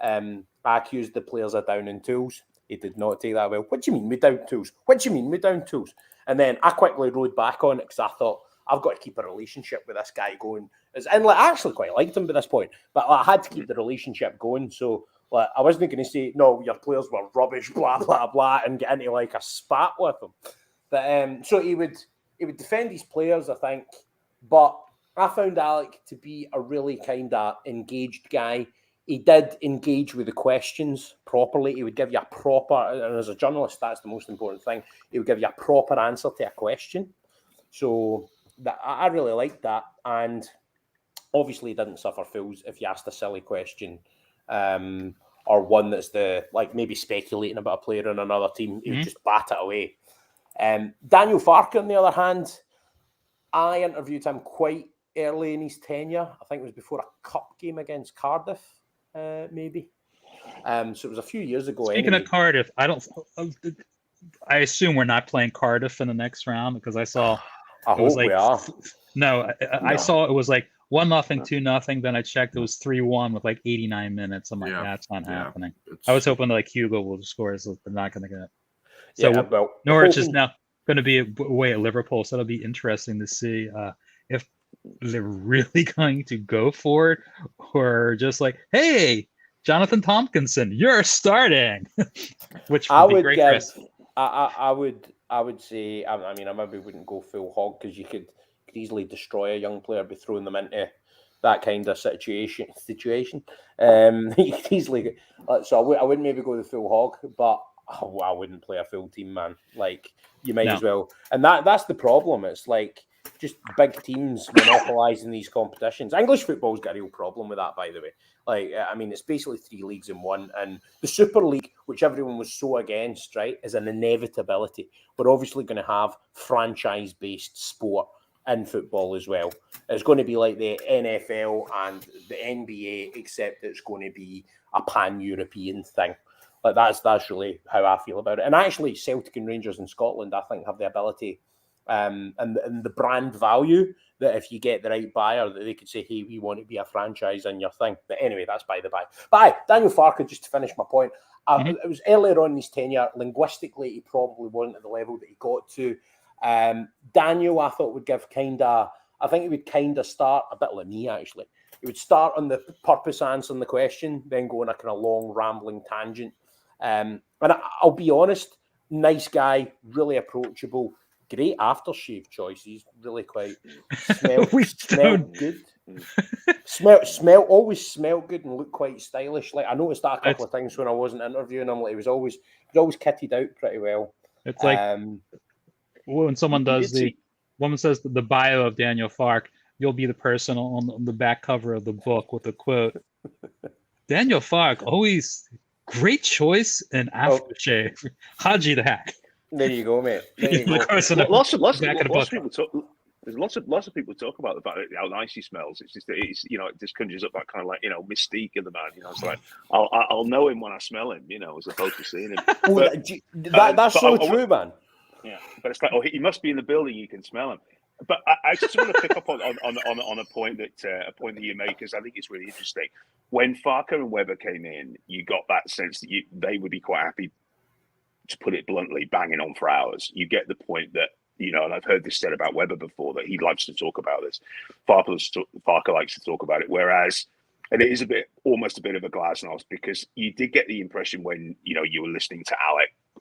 [SPEAKER 2] I accused the players of downing tools. He did not take that well. "What do you mean we down tools? What do you mean we down tools?" And then I quickly rode back on it because I thought, I've got to keep a relationship with this guy going. And like, I actually quite liked him by this point, but I had to keep the relationship going. So like, I wasn't going to say, "No, your players were rubbish, blah, blah, blah," and get into like a spat with him. But so he would defend his players, I think. But I found Alec to be a really kind of engaged guy. He did engage with the questions properly. He would give you a proper, and as a journalist, that's the most important thing. He would give you a proper answer to a question. So that I really liked that. And obviously, he didn't suffer fools if you asked a silly question or one that's maybe speculating about a player on another team. He would just bat it away. Daniel Farke, on the other hand, I interviewed him quite early in his tenure. I think it was before a cup game against Cardiff, maybe. So it was a few years ago.
[SPEAKER 1] Speaking of Cardiff, I assume we're not playing Cardiff in the next round because I saw.
[SPEAKER 2] I hope we are.
[SPEAKER 1] No, I saw it was like 1-0, 2-0. Then I checked, it was 3-1 with like 89 minutes. I'm like, that's not happening. I was hoping like Hugo will score, so they're not going to get it. So Norwich is now going to be away at Liverpool, so it'll be interesting to see if they're really going to go for it or just like, "Hey, Jonathan Tompkinson, you're starting," which would be great.
[SPEAKER 2] I would say, I mean, I maybe wouldn't go full hog because you could easily destroy a young player by throwing them into that kind of situation. You could easily, so I wouldn't maybe go the full hog, but I wouldn't play a full team, man. Like, you might as well. And that's the problem. It's like just big teams monopolising these competitions. English football's got a real problem with that, by the way. Like, I mean, it's basically 3 leagues in one. And the Super League, which everyone was so against, right, is an inevitability. We're obviously going to have franchise-based sport in football as well. It's going to be like the NFL and the NBA, except it's going to be a pan-European thing. Like, that's really how I feel about it. And actually, Celtic and Rangers in Scotland, I think, have the ability and the brand value that if you get the right buyer, that they could say, hey, we want to be a franchise in your thing. But anyway, that's by the by. But Daniel Farke, just to finish my point, it was earlier on in his tenure. Linguistically, he probably wasn't at the level that he got to. Daniel, I thought, would give I think he would kind of start a bit like me, actually. He would start on the purpose answering the question, then go on a kind of long, rambling tangent. And I'll be honest, nice guy, really approachable, great aftershave choices, really quite smell good. Always smelled good and looked quite stylish. Like I noticed that a couple of times when I wasn't interviewing him. Like he was always kitted out pretty well.
[SPEAKER 1] It's like when someone says the bio of Daniel Farke, you'll be the person on the back cover of the book with the quote. Daniel Farke, always great choice in aftershave. Hodgeythehack.
[SPEAKER 2] There you go, mate. There you go.
[SPEAKER 3] Lots of people talk. There's lots of people talk about the fact that how nice he smells. It's just that it just conjures up that kind of like mystique of the man. It's like I'll know him when I smell him. As opposed to seeing him.
[SPEAKER 2] That's so true, man.
[SPEAKER 3] Yeah, but it's like he must be in the building. You can smell him. But I just want to pick up on a point that you make, because I think it's really interesting. When Farke and Webber came in, you got that sense that they would be quite happy, to put it bluntly, banging on for hours. You get the point that, and I've heard this said about Webber before, that he likes to talk about this. Farke likes to talk about it, whereas, and it is almost a bit of a glasnost, because you did get the impression when, you were listening to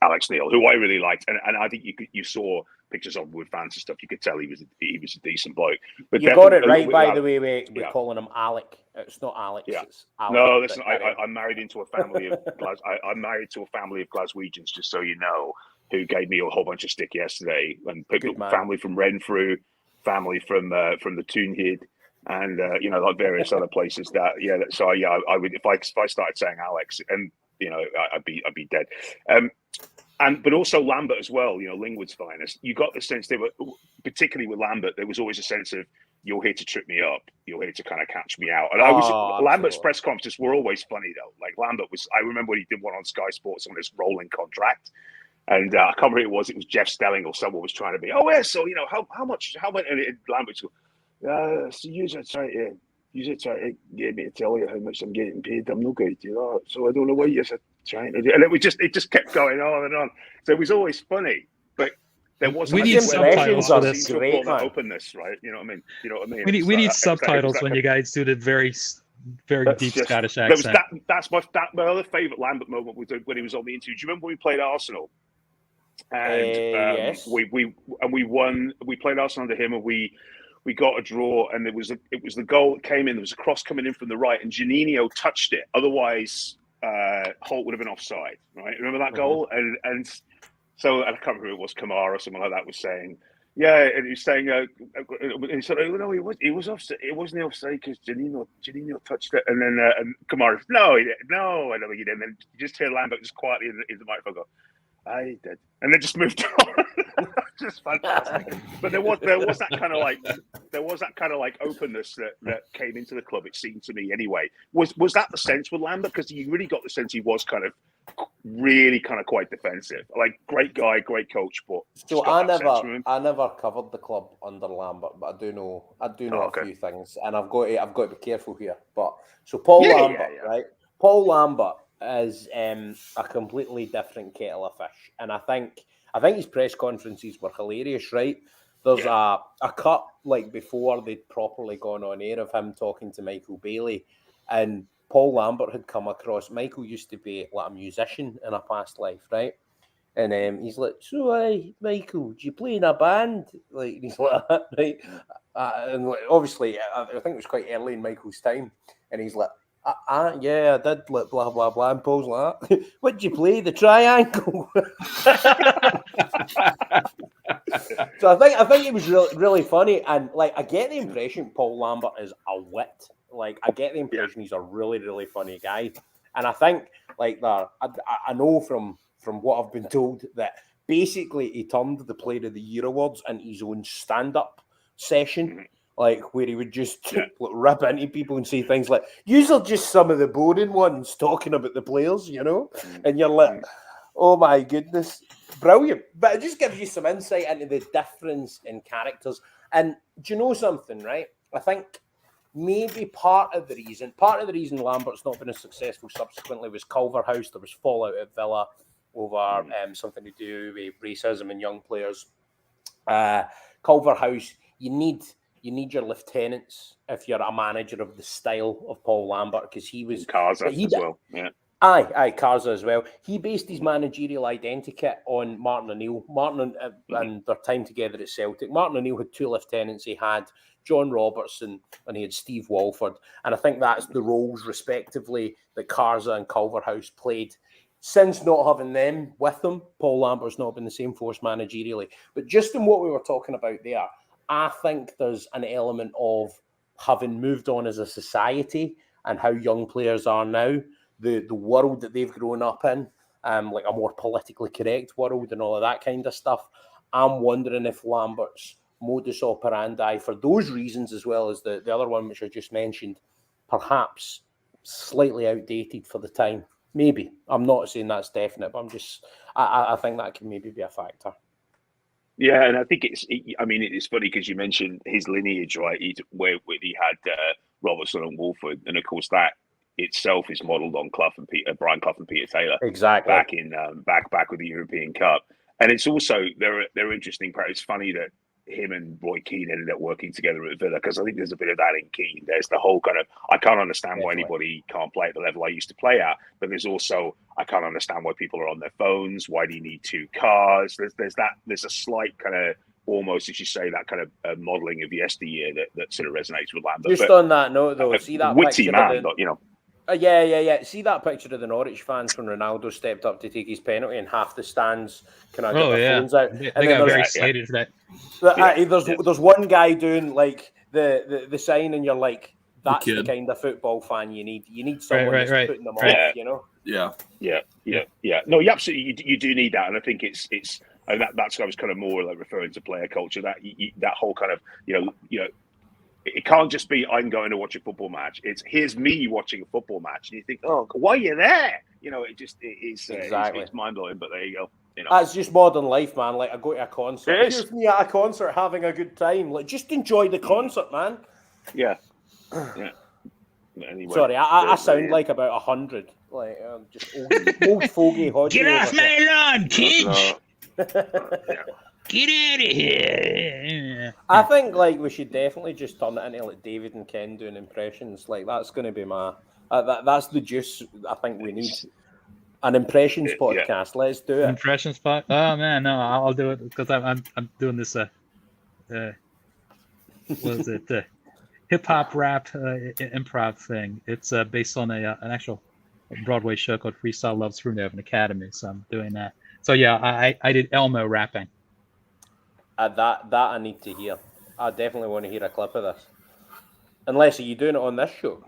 [SPEAKER 3] Alex Neil, who I really liked, and I think you saw pictures of him with fans and stuff. You could tell he was a decent bloke. But
[SPEAKER 2] you got it right, by the way. We're calling him Alec. It's not Alex. Yeah. It's Alec. No,
[SPEAKER 3] listen. I'm married into a family of I'm married to a family of Glaswegians, just so you know, who gave me a whole bunch of stick yesterday. And family from Renfrew, family from the Toonhead, and like various other places. I would, if I started saying Alex, and I'd be dead. But also Lambert as well, Lingwood's finest. You got the sense they were, particularly with Lambert, there was always a sense of, you're here to trip me up, you're here to kind of catch me out. And Lambert's press conferences were always funny though. Like Lambert I remember when he did one on Sky Sports on this rolling contract, and I can't remember who it was Jeff Stelling or someone was trying to be, so how much, and Lambert's go, so you just try to get me to tell you how much I'm getting paid. I'm not going to do that, so I don't know what you're trying to do. And it just kept going on and on. So it was always funny, but there wasn't.
[SPEAKER 1] We need subtitles for this.
[SPEAKER 3] Openness, right? You know what I mean?
[SPEAKER 1] We need subtitles when you guys do the very deep Scottish accent.
[SPEAKER 3] That's my other favourite Lambert moment was when he was on the interview. Do you remember when we played Arsenal? And
[SPEAKER 2] yes.
[SPEAKER 3] we won. We played Arsenal under him, and we got a draw, and it was the goal that came in. There was a cross coming in from the right, and Juninho touched it. Otherwise, Holt would have been offside. Right? Remember that goal? And so I can't remember if it was Kamara or someone like that was saying, yeah, and he was saying, he said, oh, no, he was offside. It wasn't offside because Juninho touched it, and then and Kamara, no, he didn't. No, I don't think he did. And then you just hear Lambert just quietly in the microphone go, I did, and then just moved on. Just fantastic. But there was that kind of like openness that came into the club. It seemed to me anyway. Was that the sense with Lambert? Because you really got the sense he was kind of really kind of quite defensive. Like great guy, great coach, but
[SPEAKER 2] so I never covered the club under Lambert, but I do know a few things, and I've got to be careful here. But so Paul Lambert, right? Paul Lambert is a completely different kettle of fish, and I think his press conferences were hilarious, right? There's a cut like before they'd properly gone on air of him talking to Michael Bailey, and Paul Lambert had come across. Michael used to be like a musician in a past life, right? And he's like, so Michael, do you play in a band? Like he's like that, right? And like, obviously, I think it was quite early in Michael's time, and he's like, yeah, I did, like, blah, blah, blah. And Paul's like, what'd you play? The triangle? So I think it was really, really funny. And, like, I get the impression Paul Lambert is a wit. Like, I get the impression he's a really, really funny guy. And I think, like, I know from what I've been told that basically he turned the Player of the Year awards into his own stand-up session. Like, where he would just rip into people and say things like, "Yous are just some of the boring ones talking about the players," you know? And you're like, Oh my goodness. Brilliant. But it just gives you some insight into the difference in characters. And do you know something, right? I think maybe part of the reason Lambert's not been as successful subsequently was Culverhouse. There was fallout at Villa over something to do with racism and young players. Culverhouse, you need your lieutenants if you're a manager of the style of Paul Lambert, because he was
[SPEAKER 3] Karza as well. Yeah.
[SPEAKER 2] Aye, Karza as well. He based his managerial identity on Martin O'Neill. And their time together at Celtic. Martin O'Neill had two lieutenants. He had John Robertson and he had Steve Walford. And I think that's the roles, respectively, that Karza and Culverhouse played. Since not having them with him, Paul Lambert's not been the same force managerially. But just in what we were talking about there, I think there's an element of having moved on as a society and how young players are now, the world that they've grown up in, like a more politically correct world and all of that kind of stuff. I'm wondering if Lambert's modus operandi, for those reasons as well as the other one which I just mentioned, perhaps slightly outdated for the time. Maybe. I'm not saying that's definite, but I think that can maybe be a factor.
[SPEAKER 3] Yeah, and I think it's funny because you mentioned his lineage, right? Where he had Robertson and Wolford, and of course that itself is modelled on Brian Clough and Peter Taylor,
[SPEAKER 2] exactly,
[SPEAKER 3] back in back with the European Cup, and it's also they're interesting. It's funny that him and Roy Keane ended up working together at Villa, because I think there's a bit of that in Keane. There's the whole kind of, I can't understand why anybody can't play at the level I used to play at, but there's also, I can't understand why people are on their phones. Why do you need two cars? There's a slight kind of, almost, as you say, that kind of modelling of yesteryear that sort of resonates with Lambert.
[SPEAKER 2] Just on that note, though, see that
[SPEAKER 3] witty man, you know.
[SPEAKER 2] Yeah. See that picture of the Norwich fans when Ronaldo stepped up to take his penalty and half the stands kind of got their phones out.
[SPEAKER 1] They got very excited for
[SPEAKER 2] that. There's one guy doing like the sign, and you're like, that's the kind of football fan you need. You need someone that's putting them off, you know?
[SPEAKER 3] Yeah. No, you absolutely, you do need that, and I think it's and that's I was kind of more like referring to player culture. That that whole kind of you know. It can't just be I'm going to watch a football match. It's here's me watching a football match, and you think, oh, why are you there? You know, it's exactly. It's mind blowing. But there you go. You know,
[SPEAKER 2] that's just modern life, man. Like I go to a concert. Here's me at a concert having a good time. Like just enjoy the concert, man.
[SPEAKER 3] Yeah. Anyway,
[SPEAKER 2] sorry, I sound like about 100. Like just old fogey Hodge.
[SPEAKER 1] Get off my lawn, kids. Get out of here!
[SPEAKER 2] I think like we should definitely just turn it into like David and Ken doing impressions. Like that's going to be my that's the juice I think we need. An impressions podcast. Yeah. Let's do it.
[SPEAKER 1] Impressions pod. Oh man, no, I'll do it because I'm doing this. What is it? Hip hop rap improv thing. It's based on an actual Broadway show called Freestyle Loves from an Academy. So I'm doing that. So yeah, I did Elmo rapping.
[SPEAKER 2] That I need to hear. I definitely want to hear a clip of this. Unless, are you doing it on this show?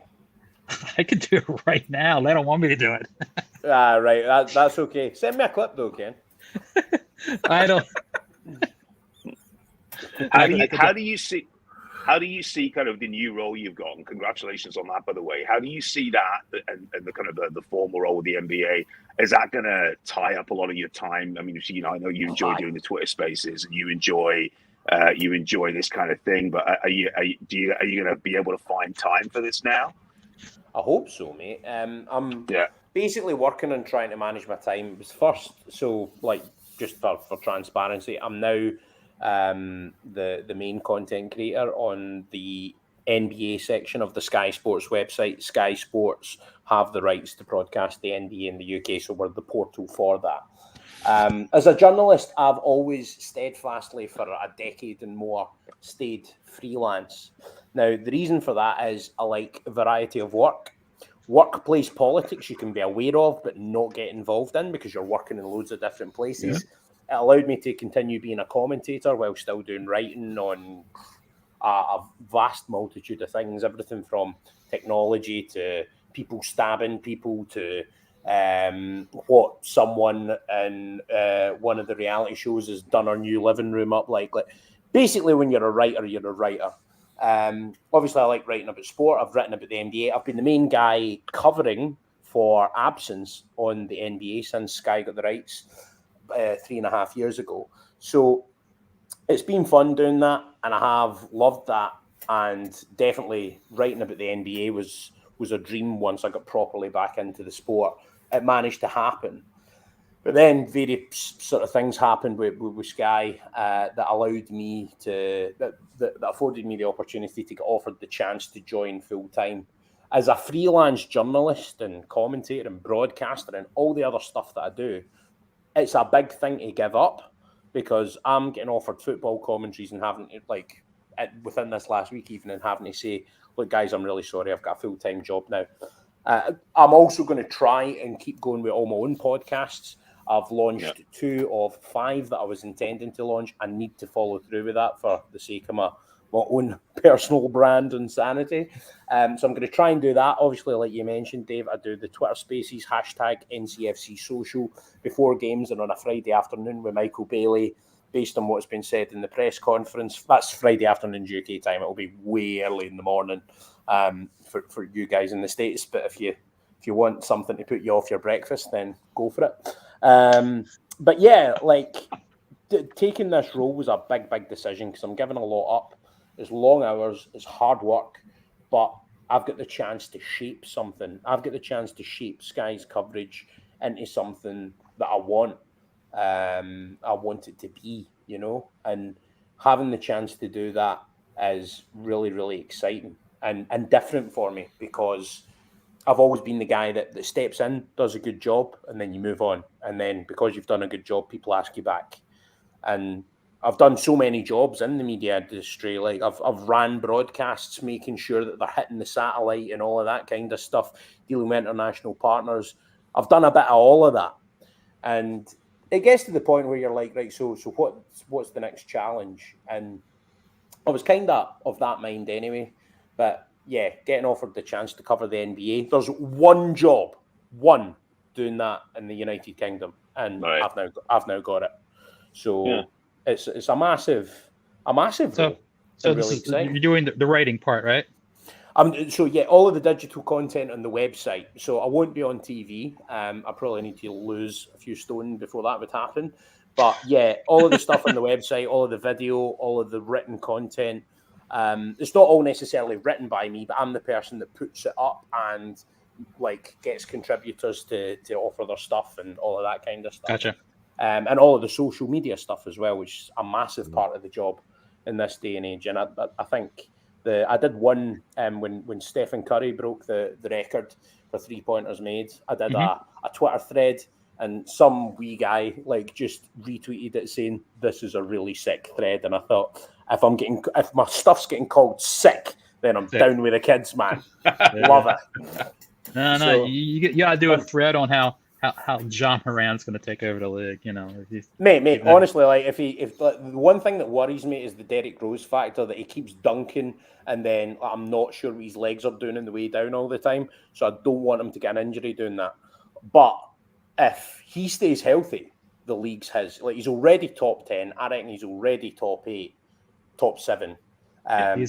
[SPEAKER 1] I could do it right now. They don't want me to do it.
[SPEAKER 2] Right. That's okay. Send me a clip though, Ken.
[SPEAKER 1] I don't.
[SPEAKER 3] How do you see kind of the new role you've got? And congratulations on that, by the way. How do you see that and the kind of the formal role with the NBA? Is that going to tie up a lot of your time? I mean, I know you enjoy doing the Twitter Spaces and you enjoy this kind of thing. But are you going to be able to find time for this now?
[SPEAKER 2] I hope so, mate. I'm basically working on trying to manage my time. It was first, so like just for transparency, I'm now the main content creator on the NBA section of the Sky Sports website. Sky Sports have the rights to broadcast the NBA in the UK, so we're the portal for that. As a journalist, I've always steadfastly for a decade and more stayed freelance. Now, the reason for that is I like a variety of work. Workplace politics you can be aware of but not get involved in because you're working in loads of different places. Yeah. It allowed me to continue being a commentator while still doing writing on a vast multitude of things, everything from technology to people stabbing people to what someone in one of the reality shows has done our new living room up like basically when you're a writer, you're a writer. Obviously I like writing about sport. I've written about the NBA. I've been the main guy covering for absence on the NBA since Sky got the rights 3.5 years ago. So it's been fun doing that, and I have loved that. And definitely writing about the NBA was a dream once I got properly back into the sport. It managed to happen. But then various sort of things happened with Sky that allowed me that afforded me the opportunity to get offered the chance to join full time as a freelance journalist and commentator and broadcaster and all the other stuff that I do. It's a big thing to give up, because I'm getting offered football commentaries and having to, like, within this last week even, and having to say, look, guys, I'm really sorry, I've got a full-time job now. I'm also going to try and keep going with all my own podcasts. I've launched 2 of 5 that I was intending to launch. I need to follow through with that for the sake of my own personal brand and sanity. So I'm going to try and do that. Obviously, like you mentioned, Dave, I do the Twitter Spaces, #NCFC Social before games, and on a Friday afternoon with Michael Bailey, based on what's been said in the press conference. That's Friday afternoon UK time. It'll be way early in the morning for you guys in the States. But if you want something to put you off your breakfast, then go for it. But yeah, like taking this role was a big decision, because I'm giving a lot up. It's long hours, it's hard work, but I've got the chance to shape something. I've got the chance to shape Sky's coverage into something that I want. I want it to be, and having the chance to do that is really, really exciting and different for me, because I've always been the guy that steps in, does a good job, and then you move on. And then because you've done a good job, people ask you back. And I've done so many jobs in the media industry. Like I've ran broadcasts, making sure that they're hitting the satellite and all of that kind of stuff, dealing with international partners. I've done a bit of all of that. And it gets to the point where you're like, right, so what's the next challenge? And I was kind of that mind anyway. But yeah, getting offered the chance to cover the NBA. There's one job doing that in the United Kingdom, and right. I've now got it. So it's a massive
[SPEAKER 1] So really you're doing the writing part, right?
[SPEAKER 2] So yeah, all of the digital content on the website. So I won't be on TV. I probably need to lose a few stone before that would happen. But yeah, all of the stuff on the website, all of the video, all of the written content. It's not all necessarily written by me, but I'm the person that puts it up and like gets contributors to offer their stuff and all of that kind of stuff.
[SPEAKER 1] Gotcha.
[SPEAKER 2] And all of the social media stuff as well, which is a massive part of the job in this day and age. And I think I did one when Stephen Curry broke the record for 3-pointers made. I did a Twitter thread, and some wee guy like just retweeted it saying, "This is a really sick thread." And I thought, if my stuff's getting called sick, then I'm down with the kids, man. Love it.
[SPEAKER 1] No, you gotta do a thread on how John Moran's going to take over the league,
[SPEAKER 2] Mate. Honestly, like if the one thing that worries me is the Derrick Rose factor, that he keeps dunking, and then I'm not sure what his legs are doing on the way down all the time. So I don't want him to get an injury doing that. But if he stays healthy, the league's his. Like he's already top 10. I reckon he's already top 8, top 7.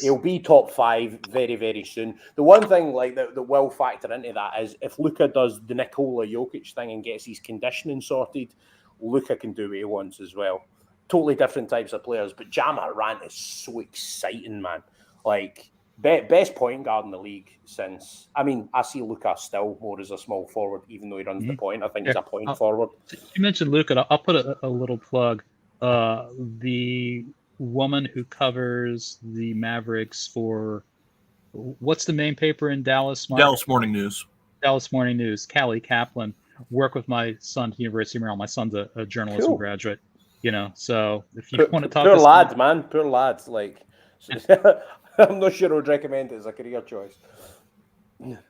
[SPEAKER 2] He'll be top 5 very, very soon. The one thing like that will factor into that is if Luka does the Nikola Jokic thing and gets his conditioning sorted, Luka can do what he wants as well. Totally different types of players, but Ja Morant is so exciting, man. Like best point guard in the league since. I mean, I see Luka still more as a small forward, even though he runs the point. I think he's a point forward.
[SPEAKER 1] You mentioned Luka. I'll put a little plug. The woman who covers the Mavericks for what's the main paper in Dallas?
[SPEAKER 4] Dallas Morning News.
[SPEAKER 1] Dallas Morning News. Callie Kaplan worked with my son at University of Maryland. My son's a journalism graduate. So if you want to talk,
[SPEAKER 2] poor lads, man, poor lads. Like, I'm not sure I would recommend it as a career choice.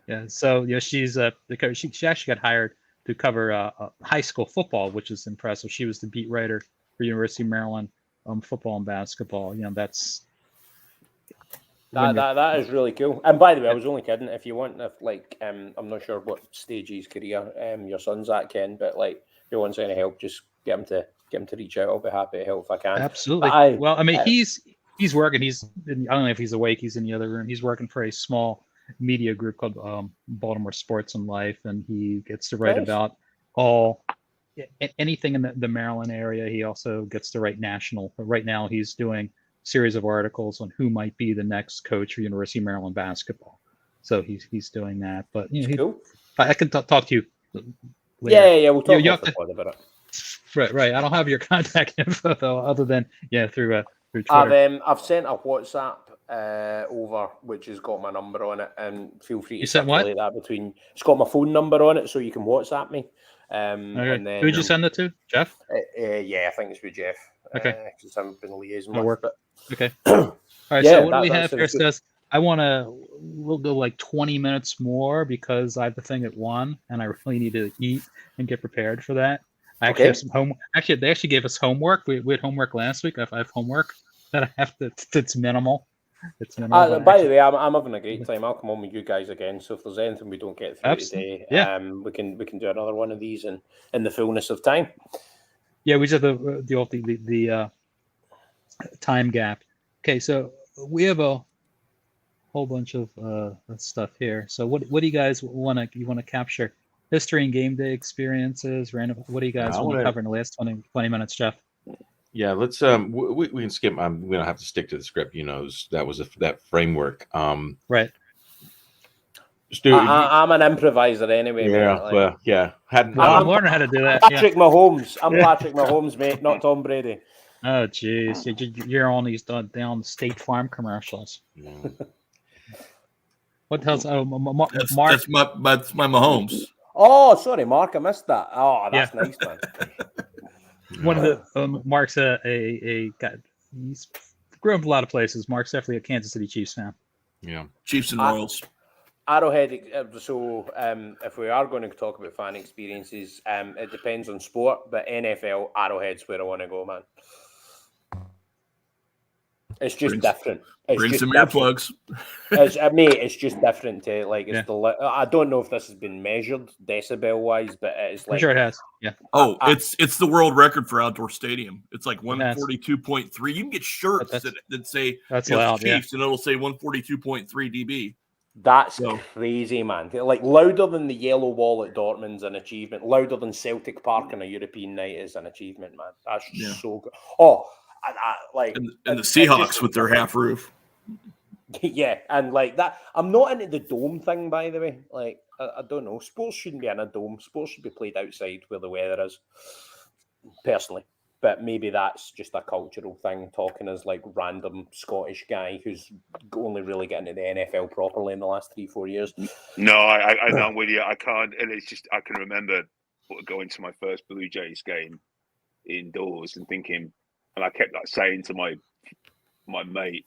[SPEAKER 1] Yeah. So she's she actually got hired to cover high school football, which is impressive. She was the beat writer for University of Maryland. Football and basketball, that's
[SPEAKER 2] that is really cool. And by the way, I was only kidding. If you want, I'm not sure what stage of his career your son's at, Ken, but like, if you want any help, just get him to reach out. I'll be happy to help if I can.
[SPEAKER 1] Absolutely. He's working. I don't know if he's awake. He's in the other room. He's working for a small media group called Baltimore Sports and Life, and he gets to write
[SPEAKER 2] Nice.
[SPEAKER 1] about anything in the Maryland area. He also gets to write national. But right now, he's doing a series of articles on who might be the next coach for University of Maryland basketball. So he's doing that. But
[SPEAKER 2] Cool.
[SPEAKER 1] I can talk to you later.
[SPEAKER 2] Yeah. We'll talk
[SPEAKER 1] You
[SPEAKER 2] off
[SPEAKER 1] have
[SPEAKER 2] the
[SPEAKER 1] to-
[SPEAKER 2] pod about it.
[SPEAKER 1] Right. I don't have your contact info though, other than through Twitter.
[SPEAKER 2] I've sent a WhatsApp over, which has got my number on it, and feel free to
[SPEAKER 1] You sent what?
[SPEAKER 2] circulate that between. It's got my phone number on it, so you can WhatsApp me.
[SPEAKER 1] Okay.
[SPEAKER 2] And then,
[SPEAKER 1] Who'd you send it to? Jeff?
[SPEAKER 2] yeah, I think it's with Jeff.
[SPEAKER 1] Okay.
[SPEAKER 2] Because I've been liaising
[SPEAKER 1] That'll
[SPEAKER 2] with.
[SPEAKER 1] work.
[SPEAKER 2] But
[SPEAKER 1] Okay. All right.
[SPEAKER 2] Yeah,
[SPEAKER 1] So what do we
[SPEAKER 2] that
[SPEAKER 1] have here?
[SPEAKER 2] sounds good.
[SPEAKER 1] Says we'll go like 20 minutes more because I have the thing at 1 and I really need to eat and get prepared for that. I actually
[SPEAKER 2] Okay.
[SPEAKER 1] have some homework. Actually, they actually gave us homework. We had homework last week. I have homework that I have to. It's minimal. It's minimal. but
[SPEAKER 2] by the way, I'm having a great time. I'll come on with you guys again. So if there's anything we don't get through
[SPEAKER 1] Absolutely.
[SPEAKER 2] today,
[SPEAKER 1] Yeah.
[SPEAKER 2] we can do another one of these in the fullness of time.
[SPEAKER 1] Yeah, we just have the time gap. Okay, so we have a whole bunch of stuff here. So what do you guys want to capture? History and game day experiences, random. What do you guys want to cover in the last 20 minutes, Jeff?
[SPEAKER 5] Yeah, let's we can skip. We don't have to stick to the script. That was that framework.
[SPEAKER 1] Right.
[SPEAKER 5] Stu,
[SPEAKER 2] I'm an improviser anyway.
[SPEAKER 5] yeah,
[SPEAKER 2] mate.
[SPEAKER 5] well, yeah.
[SPEAKER 1] I'm learning how to do that.
[SPEAKER 2] Patrick Mahomes. I'm Patrick Mahomes, mate, not Tom Brady.
[SPEAKER 1] Oh, geez, you're on these down State Farm commercials.
[SPEAKER 5] Yeah.
[SPEAKER 1] What the hell's Mark?
[SPEAKER 4] That's my Mahomes.
[SPEAKER 2] Oh, sorry, Mark, I missed that. Oh, that's nice, man.
[SPEAKER 1] One of the Mark's a guy. He's grown up a lot of places. Mark's definitely a Kansas City Chiefs fan.
[SPEAKER 5] Yeah.
[SPEAKER 4] Chiefs and Royals.
[SPEAKER 2] Arrowhead. So, if we are going to talk about fan experiences, it depends on sport, but NFL, Arrowhead's where I want to go, man. It's just different.
[SPEAKER 4] Bring some earplugs.
[SPEAKER 2] It's just different. It's
[SPEAKER 1] Yeah.
[SPEAKER 2] I don't know if this has been measured decibel wise, but it's
[SPEAKER 1] I'm
[SPEAKER 2] like
[SPEAKER 1] sure it has. Yeah.
[SPEAKER 4] Oh, it's the world record for outdoor stadium. It's like 142.3. You can get shirts that say
[SPEAKER 1] That's loud. Yeah.
[SPEAKER 4] Chiefs, and it'll say 142.3 dB.
[SPEAKER 2] That's crazy, man. Like louder than the yellow wall at Dortmund's an achievement. Louder than Celtic Park on a European night is an achievement, man. That's so good. Oh,
[SPEAKER 4] and the Seahawks with their half roof.
[SPEAKER 2] Yeah, and like that. I'm not into the dome thing, by the way. Like, I don't know. Sports shouldn't be in a dome. Sports should be played outside where the weather is, personally. But maybe that's just a cultural thing, talking as like random Scottish guy who's only really getting into the NFL properly in the last 3-4 years.
[SPEAKER 3] No, I'm with you. I can't. And it's just, I can remember going to my first Blue Jays game indoors and thinking, and I kept saying to my mate,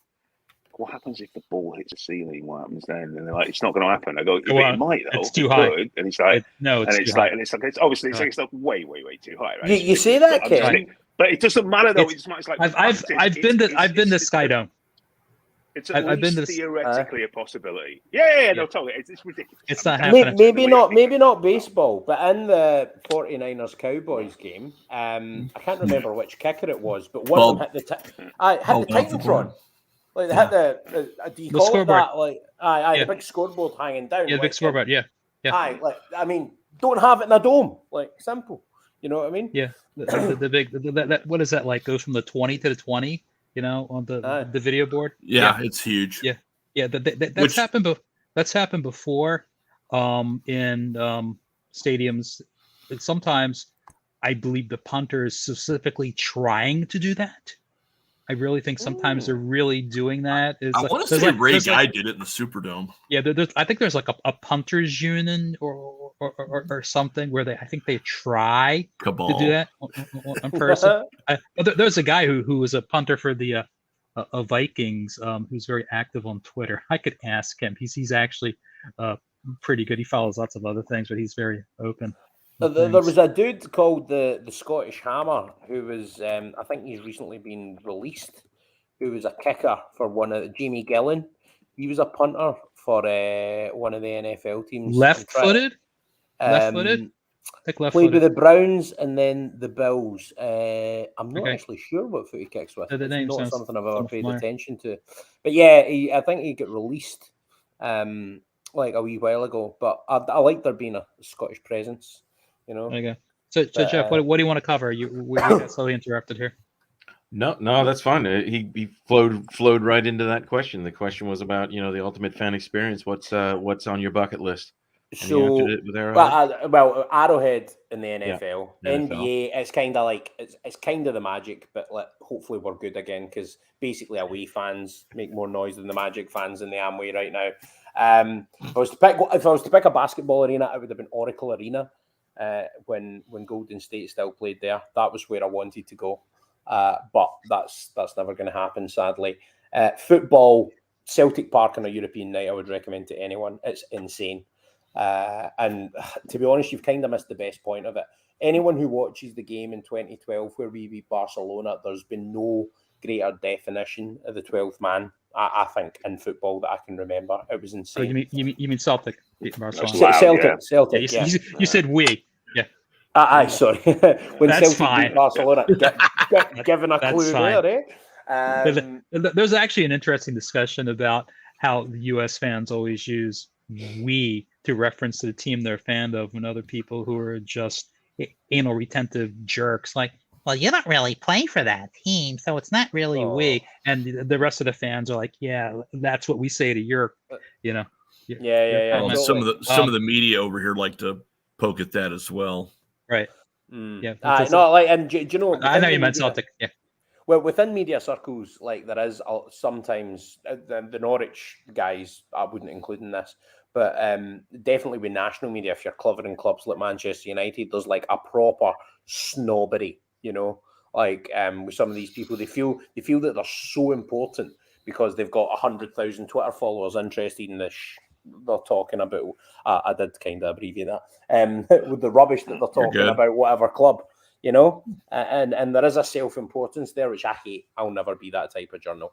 [SPEAKER 3] what happens if the ball hits the ceiling? What happens then? And they're like, it's not going to happen. I go, it might though.
[SPEAKER 1] It's too high.
[SPEAKER 3] And he's like,
[SPEAKER 1] it's too high.
[SPEAKER 3] it's obviously it's like way too high, right?
[SPEAKER 2] You say that, Ken?
[SPEAKER 3] But it doesn't matter though. It's like
[SPEAKER 1] I've been to the Sky Dome.
[SPEAKER 3] It's at
[SPEAKER 1] I've
[SPEAKER 3] least
[SPEAKER 1] been to
[SPEAKER 3] theoretically a possibility. Yeah, no, totally. It's ridiculous.
[SPEAKER 1] It's not happening.
[SPEAKER 2] Maybe not baseball, but in the 49ers Cowboys game, I can't remember which kicker it was, but one of them hit the Titantron. Like they hit do you
[SPEAKER 1] The
[SPEAKER 2] call
[SPEAKER 1] scoreboard.
[SPEAKER 2] it that? The big scoreboard hanging down.
[SPEAKER 1] Yeah, the big scoreboard. Yeah.
[SPEAKER 2] Don't have it in a dome. Like, simple. You know what I mean?
[SPEAKER 1] Yeah. The big that what is that like? Goes from the 20 to the 20. On the video board.
[SPEAKER 4] Yeah, it's huge.
[SPEAKER 1] Yeah. That's happened. That's happened before. In stadiums. Sometimes I believe the punter is specifically trying to do that. I really think sometimes they're really doing that.
[SPEAKER 4] I want to say Ray Guy did it in the Superdome.
[SPEAKER 1] Yeah, I think there's like a punters union or something where I think they try to do that on person. There's a guy who was a punter for the Vikings who's very active on Twitter. I could ask him. He's actually pretty good. He follows lots of other things, but he's very open.
[SPEAKER 2] There was a dude called the Scottish Hammer who was, I think he's recently been released, who was a kicker for one of Jamie Gillan. He was a punter for one of the NFL teams.
[SPEAKER 1] Left-footed? I think
[SPEAKER 2] Played
[SPEAKER 1] left-footed.
[SPEAKER 2] with the Browns and then the Bills. I'm not actually sure what foot he kicks with.
[SPEAKER 1] The
[SPEAKER 2] It's
[SPEAKER 1] name
[SPEAKER 2] not
[SPEAKER 1] sounds
[SPEAKER 2] something I've ever paid
[SPEAKER 1] familiar.
[SPEAKER 2] attention to. But yeah, I think he got released like a wee while ago. But I like there being a Scottish presence, you know.
[SPEAKER 1] There you go. So Jeff, what do you want to cover? We got slowly interrupted here.
[SPEAKER 5] No, that's fine. He flowed right into that question. The question was about the ultimate fan experience. What's on your bucket list? And you answered it with Arrowhead.
[SPEAKER 2] Well, Arrowhead in the NFL,
[SPEAKER 5] Yeah,
[SPEAKER 2] NBA. It's kind of like it's kind of the Magic, but hopefully we're good again because basically away fans make more noise than the Magic fans in the Amway right now. If I was to pick a basketball arena, it would have been Oracle Arena. When Golden State still played there, that was where I wanted to go. But that's never going to happen, sadly. Football, Celtic Park on a European night, I would recommend to anyone. It's insane. And to be honest, you've kind of missed the best point of it. Anyone who watches the game in 2012 where we beat Barcelona, there's been no greater definition of the 12th man, I think, in football that I can remember. It was insane.
[SPEAKER 1] Oh, you mean Celtic beat Barcelona?
[SPEAKER 2] Celtic.
[SPEAKER 1] Yeah, you said we.
[SPEAKER 2] Yeah. Sorry. When
[SPEAKER 1] That's
[SPEAKER 2] Celtic
[SPEAKER 1] fine.
[SPEAKER 2] beat Barcelona, given a clue
[SPEAKER 1] fine.
[SPEAKER 2] there,
[SPEAKER 1] There's actually an interesting discussion about how the U.S. fans always use "we" to reference to the team they're a fan of, when other people who are just anal retentive jerks, like, well, you don't really play for that team, so it's not really we. And the rest of the fans are like, yeah, that's what we say to your,
[SPEAKER 2] Yeah.
[SPEAKER 4] Well, some of the media over here like to poke at that as well.
[SPEAKER 1] Right.
[SPEAKER 2] Yeah. And do you know?
[SPEAKER 1] I know you meant Celtic. Yeah.
[SPEAKER 2] Well, within media circles, like there is sometimes the Norwich guys, I wouldn't include in this, but definitely with national media, if you're covering clubs like Manchester United, there's like a proper snobbery, like with some of these people, they feel that they're so important because they've got 100,000 Twitter followers interested in this. They're talking about. I did kind of abbreviate that. With the rubbish that they're talking about, whatever club. And there is a self-importance there, which I hate. I'll never be that type of journal.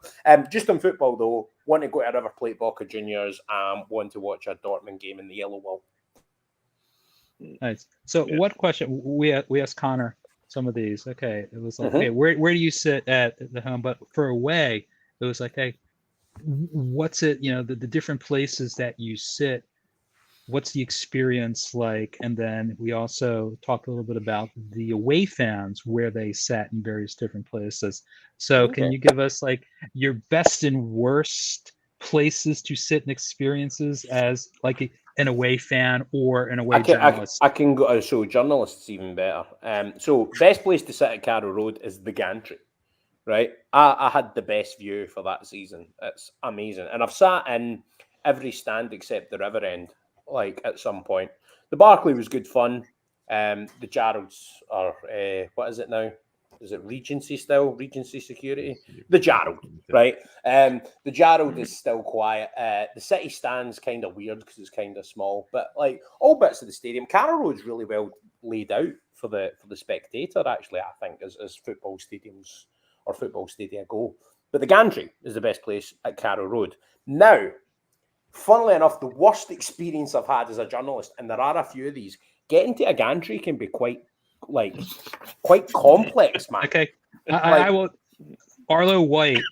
[SPEAKER 2] Just on football, though, want to go to River Plate Boca Juniors, want to watch a Dortmund game in the Yellow Wall.
[SPEAKER 1] Nice. So what question, we asked Connor some of these. Okay, it was like, okay, where do you sit at the home? But for away, it was like, hey, what's it, the different places that you sit, what's the experience like? And then we also talked a little bit about the away fans, where they sat in various different places. So can you give us like your best and worst places to sit and experiences as like an away fan or an away journalist?
[SPEAKER 2] I can go, so journalists even better. So best place to sit at Carrow Road is the gantry, right? I had the best view for that season. It's amazing. And I've sat in every stand except the River End, like at some point. The Barclay was good fun. The Jarrods are, what is it now? Is it Regency still? Regency Security? The Jarrod, right? The Jarrod is still quiet. The City stand's kind of weird because it's kind of small, but like all bits of the stadium, Carrow Road's really well laid out for the spectator, actually, I think, as football stadiums or football stadia go. But the gantry is the best place at Carrow Road. Now, funnily enough, the worst experience I've had as a journalist, and there are a few of these, getting to a gantry can be quite complex, man.
[SPEAKER 1] Okay. I will. Arlo White,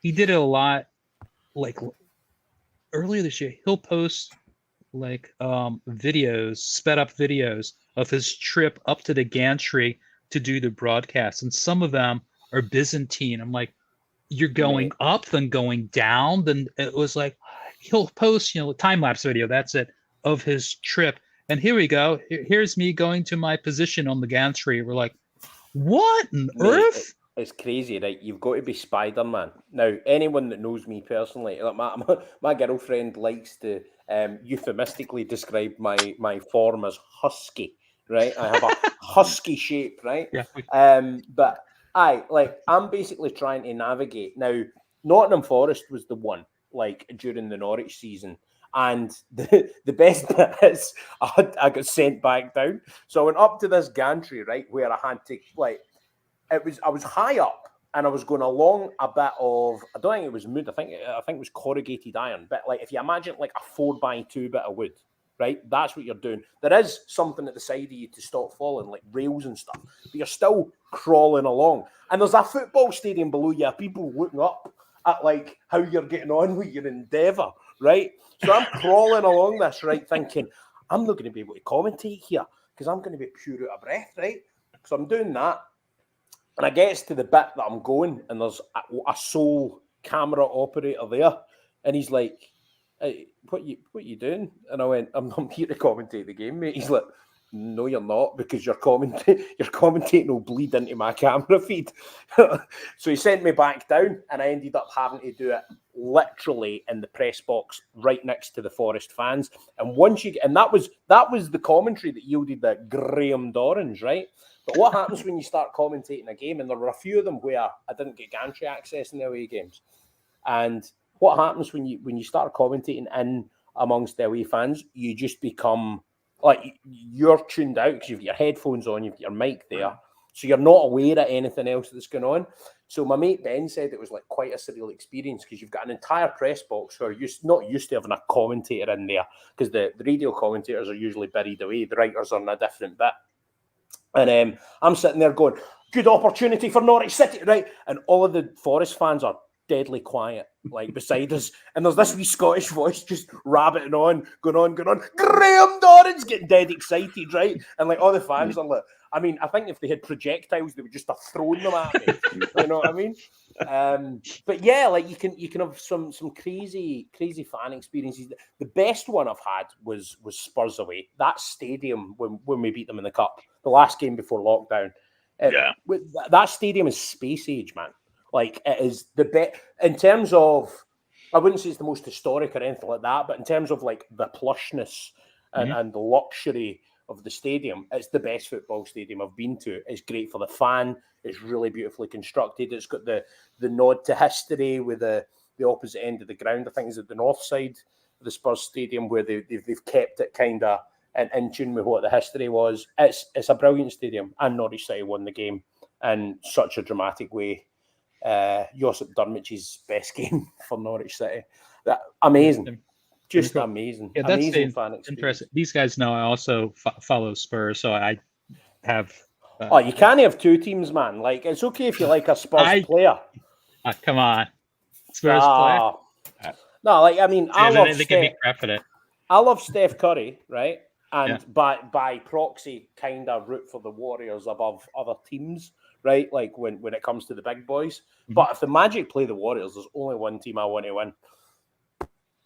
[SPEAKER 1] he did it a lot, like earlier this year. He'll post like videos, sped up videos of his trip up to the gantry to do the broadcast, and some of them are Byzantine. I'm like, you're going up, then going down. Then it was like, he'll post, a time-lapse video, that's it, of his trip. And here we go. Here's me going to my position on the gantry. We're like, what on earth?
[SPEAKER 2] It's crazy, right? You've got to be Spider-Man. Now, anyone that knows me personally, like my girlfriend likes to euphemistically describe my form as husky, right? I have a husky shape, right?
[SPEAKER 1] Yeah.
[SPEAKER 2] But I'm basically trying to navigate. Now, Nottingham Forest was the one, like, during the Norwich season. And the best bit is I got sent back down. So I went up to this gantry, right, where I had to, like, I was high up and I was going along a bit of, I don't think it was wood, I think it was corrugated iron. But like, if you imagine like a 4x2 bit of wood, right, that's what you're doing. There is something at the side of you to stop falling, like rails and stuff, but you're still crawling along. And there's a football stadium below you, people looking up at like how you're getting on with your endeavour, right? So I'm crawling along this, right, thinking, I'm not going to be able to commentate here because I'm going to be pure out of breath, right? So I'm doing that. And I gets to the bit that I'm going, and there's a sole camera operator there. And he's like, hey, what you doing? And I went, I'm here to commentate the game, mate. He's like, no, you're not, because your commentating will bleed into my camera feed. So he sent me back down, and I ended up having to do it literally in the press box right next to the Forest fans. And that was the commentary that yielded the Graham Dorrans, right? But what happens when you start commentating a game? And there were a few of them where I didn't get gantry access in the away games. And what happens when you start commentating in amongst the away fans? You just become like, you're tuned out because you've got your headphones on, you've got your mic there, so you're not aware of anything else that's going on. So my mate Ben said it was like quite a surreal experience because you've got an entire press box who are not used to having a commentator in there, because the radio commentators are usually buried away, the writers are in a different bit. And I'm sitting there going, good opportunity for Norwich City, right? And all of the Forest fans are deadly quiet, like beside us, and there's this wee Scottish voice just rabbiting on, going on. Graham Dorrans getting dead excited, right? And like all the fans are like, I mean, I think if they had projectiles, they would just have thrown them at me. You know what I mean? But yeah, like you can have some crazy fan experiences. The best one I've had was Spurs away. That stadium when we beat them in the cup, the last game before lockdown. That stadium is space age, man. Like, it is the best in terms of, I wouldn't say it's the most historic or anything like that, but in terms of like the plushness and the luxury of the stadium, it's the best football stadium I've been to. It's great for the fan. It's really beautifully constructed. It's got the nod to history with the opposite end of the ground. I think it's at the north side of the Spurs stadium where they've kept it kind of in tune with what the history was. It's a brilliant stadium, and Norwich City won the game in such a dramatic way. Josip Drmić's best game for Norwich City. Amazing. Just amazing.
[SPEAKER 1] Yeah, that's
[SPEAKER 2] amazing fan experience.
[SPEAKER 1] Interesting. These guys know I also follow Spurs, so I have.
[SPEAKER 2] You can't have two teams, man. Like, it's okay if you like a Spurs player.
[SPEAKER 1] Come on, Spurs player.
[SPEAKER 2] No, like, I mean, I love
[SPEAKER 1] they can be crap at it.
[SPEAKER 2] I love Steph Curry, right? And by proxy, kind of root for the Warriors above other teams, right? Like when it comes to the big boys. Mm-hmm. But if the Magic play the Warriors, there's only one team I want to win.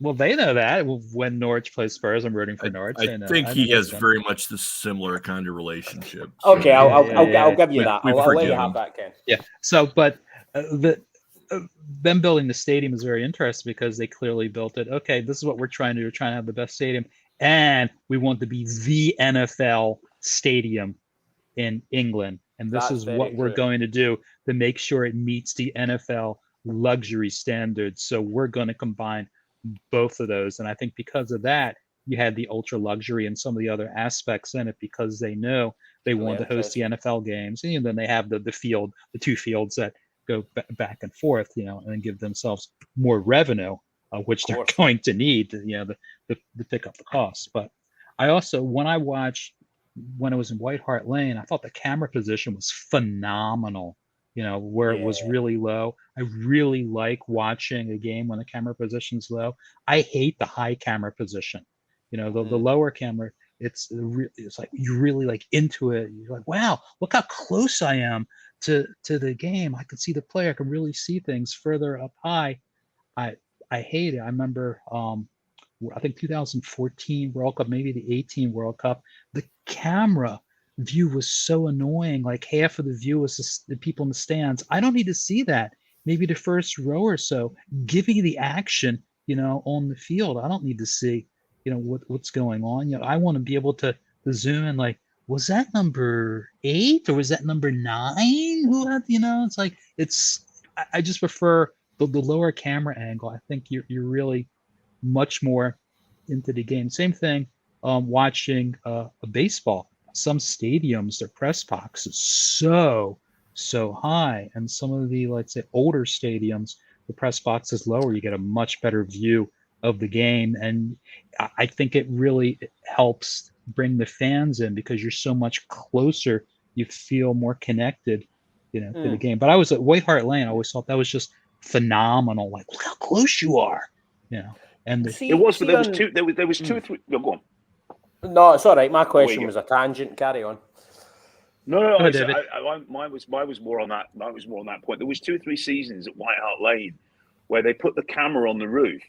[SPEAKER 1] Well, they know that. When Norwich plays Spurs, I'm rooting for Norwich.
[SPEAKER 4] I think he has very much the similar kind of relationship.
[SPEAKER 2] So. Okay, I'll give you that. I'll let you have that, Ken.
[SPEAKER 1] Yeah. So, but them building the stadium is very interesting because they clearly built it. Okay, this is what we're trying to do. We're trying to have the best stadium, and we want to be the NFL stadium in England. And this is what we're going to do to make sure it meets the NFL luxury standards. So we're going to combine both of those. And I think because of that, you had the ultra luxury and some of the other aspects in it because they know they want to host the NFL games. And then they have the two fields that go back and forth, and give themselves more revenue, which they're going to need to pick up the costs. But I also, when I was in White Hart Lane, I thought the camera position was phenomenal. Where it was really low. I really like watching a game when the camera position's low. I hate the high camera position. The lower camera, it's like you're really like into it. You're like, wow, look how close I am to the game. I can see the player. I can really see things further up high. I hate it. I remember I think 2014 World Cup, maybe the 18 World Cup, the camera view was so annoying. Like half of the view was the people in the stands. I don't need to see that. Maybe the first row or so. Give me the action, on the field. I don't need to see, what's going on. I want to be able to zoom in. Like, was that number 8 or was that number 9? Who had, it's like I just prefer the lower camera angle. I think you're really much more into the game. Same thing. Watching a baseball. Some stadiums, their press box is so high, and some of the, let's say, older stadiums, the press box is lower. You get a much better view of the game, and I think it really helps bring the fans in because you're so much closer. You feel more connected, to the game. But I was at White Hart Lane. I always thought that was just phenomenal. Like, look how close you are. And
[SPEAKER 3] It was, but there was two. There was two or three. No, go on.
[SPEAKER 2] No, it's all right. My question was a tangent. Carry on.
[SPEAKER 3] No.
[SPEAKER 1] Go ahead,
[SPEAKER 3] Mine was more on that. Mine was more on that point. There was 2 or 3 seasons at White Hart Lane where they put the camera on the roof.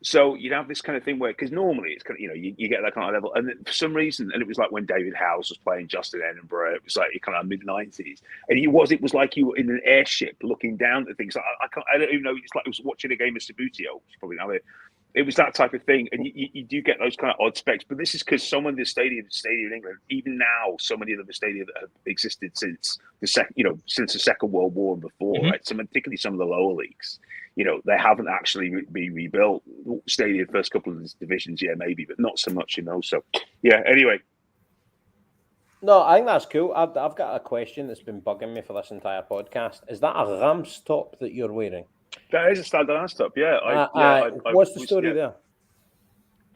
[SPEAKER 3] So you'd have this kind of thing where, because normally it's kind of, you get that kind of level, and for some reason, and it was like when David Howes was playing Justin Edinburgh, it was like kind of mid-90s, and it was like you were in an airship looking down at things. I don't even know. It's like I was watching a game of Subbuteo. Probably now it was that type of thing, and you do get those kind of odd specs. But this is because some of the stadium in England, even now, so many of the stadiums that have existed since the Second World War and before, right? So particularly some of the lower leagues. They haven't actually been rebuilt. Stadium first couple of divisions, yeah, maybe, but not so much, So, yeah, anyway.
[SPEAKER 2] No, I think that's cool. I've got a question that's been bugging me for this entire podcast. Is that a Rams top that you're wearing?
[SPEAKER 3] That is a Stade de France top, yeah.
[SPEAKER 2] What's the story there?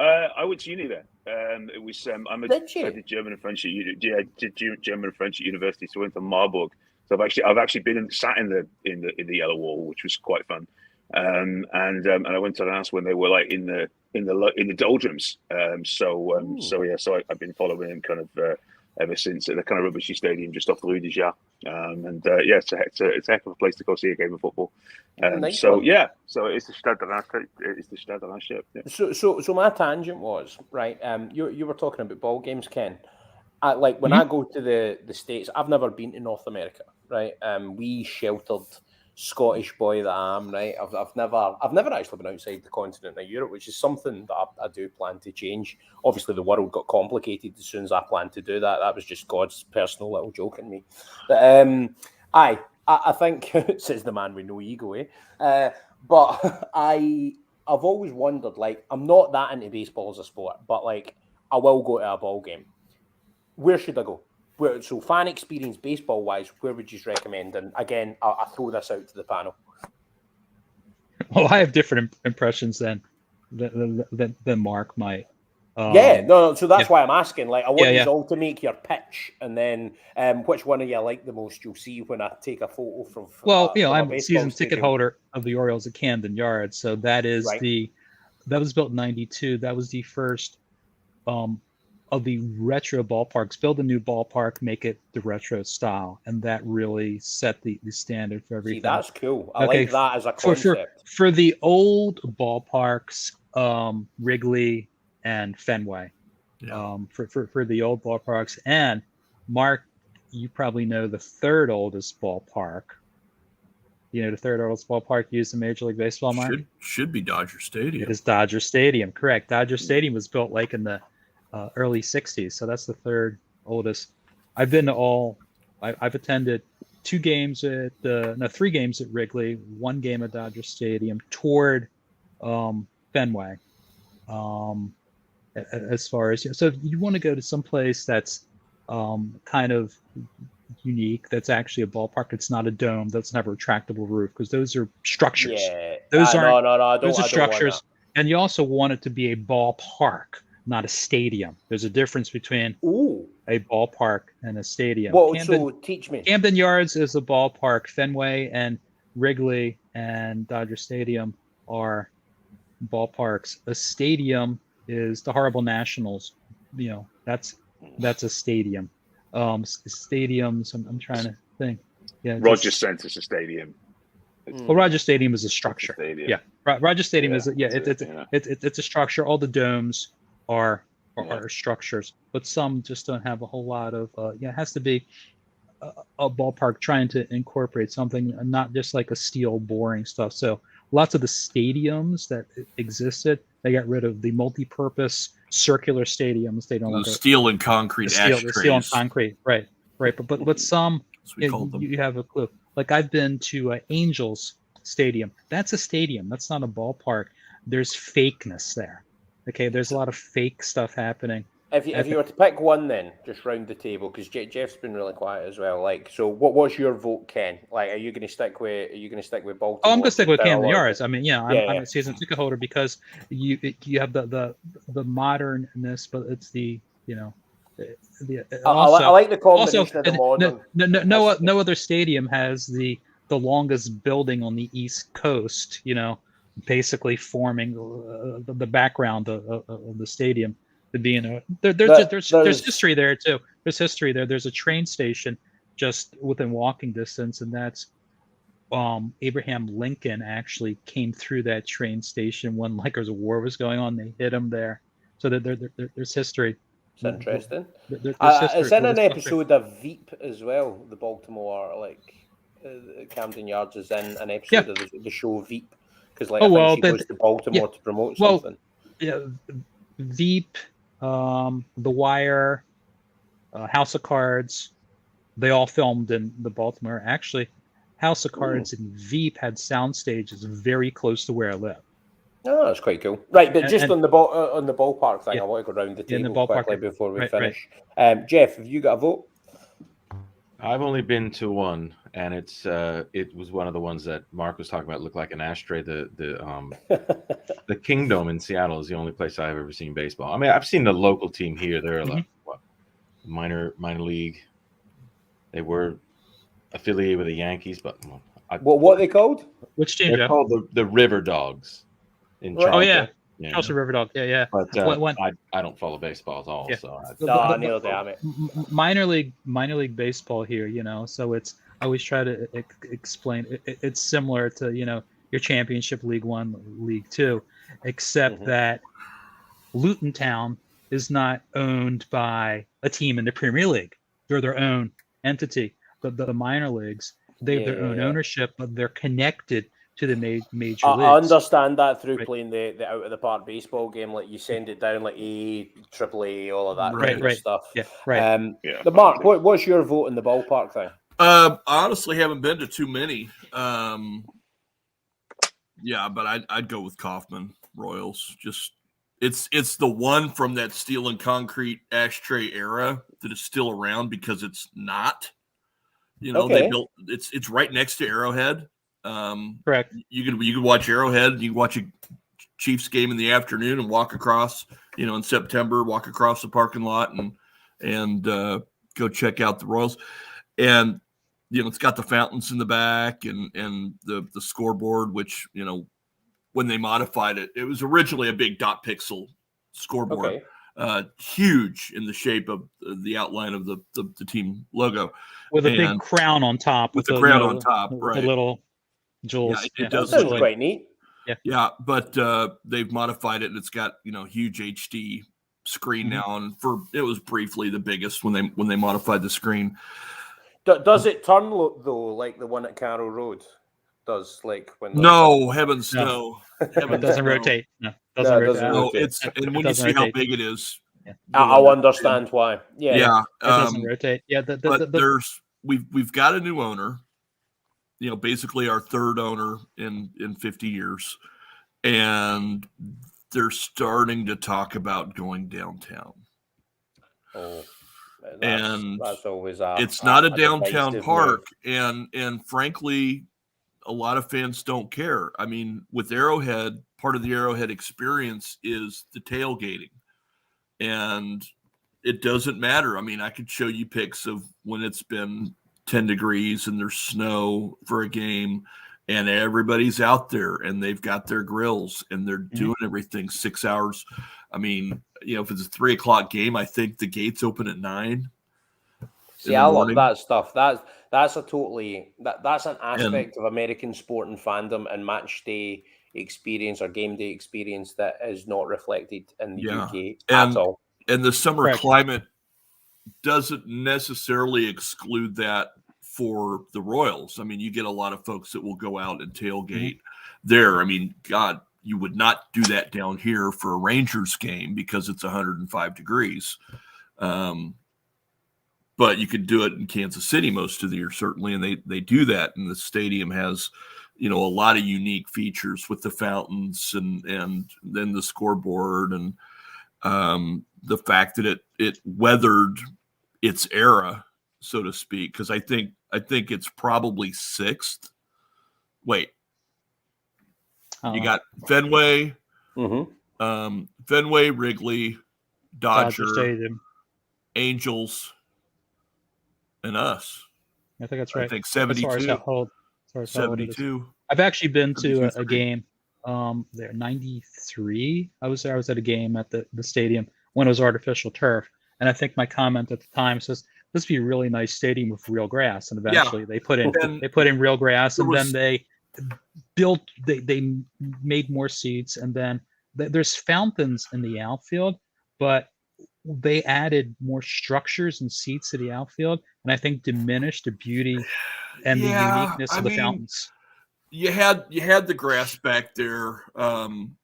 [SPEAKER 3] I went to uni there. It was I did German and French at German and French at university, so I went to Marburg. So I've actually been sat in the yellow wall, which was quite fun. And I went to the house when they were like in the doldrums. So I've been following him kind of ever since at the kind of rubbishy stadium just off the Rue de Jar. It's a heck of a place to go see a game of football. So it's the Stade de France. It's the Stade de France shirt. Yeah.
[SPEAKER 2] So my tangent was right. You were talking about ball games, Ken. When I go to the States, I've never been to North America, right? We sheltered Scottish boy that I am, right? I've never actually been outside the continent of Europe, which is something that I do plan to change. Obviously, the world got complicated as soon as I planned to do that. That was just God's personal little joke in me. But I think says the man with no ego, but I've always wondered, I'm not that into baseball as a sport, but I will go to a ball game. Where should I go? So fan experience baseball-wise, where would you recommend? And again, I throw this out to the panel.
[SPEAKER 1] Well, I have different impressions than Mark might.
[SPEAKER 2] So that's why I'm asking. I want you all to make your pitch, and then which one of you like the most, you'll see when I take a photo from.
[SPEAKER 1] Well, I'm a season ticket holder of the Orioles at Camden Yards, so that is that was built in '92. That was the first of the retro ballparks. Build a new ballpark, make it the retro style, and that really set the standard for everything.
[SPEAKER 2] See, that's cool. I like that as a concept.
[SPEAKER 1] For the old ballparks, Wrigley and Fenway. For the old ballparks, and Mark, you probably know the third oldest ballpark. The third oldest ballpark used in Major League Baseball, Mark?
[SPEAKER 4] Should be Dodger Stadium.
[SPEAKER 1] It is Dodger Stadium, correct. Dodger Stadium was built in the early 60s, so that's the third oldest. I've been to all. I've attended 3 games at Wrigley, 1 game at Dodger Stadium, toured Fenway. As far as so, if you want to go to some place that's kind of unique, that's actually a ballpark. It's not a dome. Doesn't have a retractable roof, because those are structures.
[SPEAKER 2] Yeah,
[SPEAKER 1] those are those are structures, and you also want it to be a ballpark, not a stadium. There's a difference between a ballpark and a stadium.
[SPEAKER 2] Well, so teach me.
[SPEAKER 1] Camden Yards is a ballpark. Fenway and Wrigley and Dodger Stadium are ballparks. A stadium is the horrible Nationals. That's a stadium. Stadiums. I'm trying to think. Yeah.
[SPEAKER 3] Rogers Center's a stadium.
[SPEAKER 1] Well, Rogers Stadium is a structure.
[SPEAKER 3] Stadium.
[SPEAKER 1] Yeah. Rogers Stadium is it's a structure. All the domes are structures, but some just don't have a whole lot of it has to be a ballpark trying to incorporate something, not just like a steel boring stuff. So lots of the stadiums that existed, they got rid of the multi-purpose circular stadiums. They don't
[SPEAKER 4] steel and concrete
[SPEAKER 1] steel and concrete, right, but some you have a clue. I've been to Angels Stadium. That's a stadium. That's not a ballpark. There's fakeness there. Okay, there's a lot of fake stuff happening.
[SPEAKER 2] If you were to pick one, then just round the table, because Jeff's been really quiet as well. So, what's your vote, Ken? Are you going to stick with Baltimore?
[SPEAKER 1] Oh, I'm going to stick with Camden Yards. I'm a season ticket holder, because you have the modernness, but it's the
[SPEAKER 2] I like the combination of the modern.
[SPEAKER 1] No other stadium has the longest building on the East Coast. basically forming the background of the stadium to be in a. There's history there too. There's history there. There's a train station just within walking distance, and that's Abraham Lincoln actually came through that train station when like there's a war was going on. They hit him there, so there's history.
[SPEAKER 2] It's interesting.
[SPEAKER 1] There's
[SPEAKER 2] It's in an episode of Veep as well. The Baltimore Camden Yards is in an episode of the show Veep because I think she goes to Baltimore to promote something.
[SPEAKER 1] Yeah, Veep, The Wire, House of Cards, they all filmed in the Baltimore. Actually, House of Cards and Veep had sound stages very close to where I live.
[SPEAKER 2] Oh, that's quite cool. Right, but on the ballpark thing, I want to go around the table quickly before we finish. Right. Jeff, have you got a vote?
[SPEAKER 5] I've only been to one, and it was one of the ones that Mark was talking about. It looked like an ashtray. The Kingdom in Seattle is the only place I've ever seen baseball. I mean, I've seen the local team here. They're like minor league. They were affiliated with the Yankees, but
[SPEAKER 2] what are they called?
[SPEAKER 1] Which team?
[SPEAKER 5] They're called the River Dogs.
[SPEAKER 1] Oh yeah. Chelsea River Dog. Yeah.
[SPEAKER 5] But I don't follow baseball at all. Yeah. So
[SPEAKER 1] minor league baseball here, so it's, I always try to explain it's similar to, your championship League One, League Two, except that Luton Town is not owned by a team in the Premier League. They're their own entity. The minor leagues, they have their own ownership, but they're connected to the major leagues.
[SPEAKER 2] I understand that through playing the out of the park baseball game. Like you send it down like A, AAA, all of that kind of stuff.
[SPEAKER 1] Yeah, right.
[SPEAKER 2] The Mark, what's your vote in the ballpark thing?
[SPEAKER 4] I honestly haven't been to too many. But I'd go with Kauffman Royals. Just it's the one from that steel and concrete ashtray era that is still around because it's not. They built it's right next to Arrowhead.
[SPEAKER 1] Correct.
[SPEAKER 4] You can watch Arrowhead. You can watch a Chiefs game in the afternoon and walk across. In September, walk across the parking lot and go check out the Royals. And it's got the fountains in the back and the scoreboard, which when they modified it, it was originally a big dot pixel scoreboard, huge in the shape of the outline of the team logo,
[SPEAKER 1] with a big crown on top.
[SPEAKER 4] With the crown on top, right?
[SPEAKER 1] The little jewels.
[SPEAKER 2] Yeah, it does look quite neat.
[SPEAKER 4] Yeah, but they've modified it, and it's got huge HD screen now. And it was briefly the biggest when they modified the screen.
[SPEAKER 2] Does it turn though, like the one at Carroll Road? Does when?
[SPEAKER 4] No, heavens no.
[SPEAKER 1] It doesn't rotate. No,
[SPEAKER 2] doesn't rotate.
[SPEAKER 4] No, and when you see how big it is,
[SPEAKER 2] I'll understand why. Yeah.
[SPEAKER 1] It doesn't rotate. Yeah,
[SPEAKER 4] but we've got a new owner. Basically our third owner in 50 years, and they're starting to talk about going downtown.
[SPEAKER 2] Oh,
[SPEAKER 4] that's
[SPEAKER 2] always
[SPEAKER 4] it's not a downtown park, and frankly, a lot of fans don't care. I mean, with Arrowhead, part of the Arrowhead experience is the tailgating, and it doesn't matter. I mean, I could show you pics of when it's been 10 degrees and there's snow for a game and everybody's out there and they've got their grills and they're doing everything 6 hours. I mean, if it's a 3:00 game, I think the gates open at 9.
[SPEAKER 2] See, I love that stuff. That's an aspect of American sport and fandom and match day experience or game day experience that is not reflected in the UK at all.
[SPEAKER 4] And the summer climate doesn't necessarily exclude that for the Royals. I mean, you get a lot of folks that will go out and tailgate there. I mean, God, you would not do that down here for a Rangers game because it's 105 degrees. But you could do it in Kansas City most of the year, certainly, and they do that. And the stadium has, a lot of unique features with the fountains and then the scoreboard and the fact that it weathered its era, so to speak, because I think it's probably 6th. Wait, you got Fenway, Fenway, Wrigley, Dodger
[SPEAKER 1] Stadium,
[SPEAKER 4] Angels, and us.
[SPEAKER 1] I think that's right.
[SPEAKER 4] I think 72.
[SPEAKER 1] 72.
[SPEAKER 4] I've
[SPEAKER 1] actually been to a game there 93. I was there. I was at a game at the stadium when it was artificial turf, and I think my comment at the time says this would be a really nice stadium with real grass. And eventually they put in real grass, and then they built. They made more seats, and then there's fountains in the outfield, but they added more structures and seats to the outfield, and I think diminished the beauty and the uniqueness of the fountains.
[SPEAKER 4] You had the grass back there, on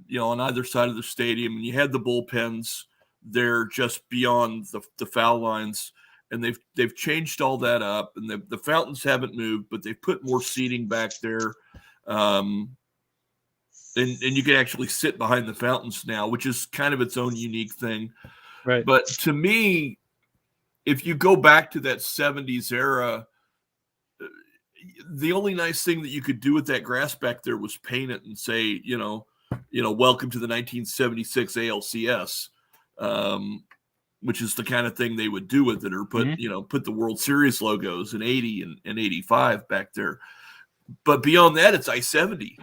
[SPEAKER 4] either side of the stadium, and you had the bullpens there just beyond the foul lines, and they've changed all that up, and the fountains haven't moved, but they've put more seating back there, and you can actually sit behind the fountains now, which is kind of its own unique thing.
[SPEAKER 1] Right.
[SPEAKER 4] But to me, if you go back to that 70s era, the only nice thing that you could do with that grass back there was paint it and say, welcome to the 1976 ALCS, which is the kind of thing they would do with it, or put the World Series logos in 80 and 85 back there. But beyond that, it's I-70.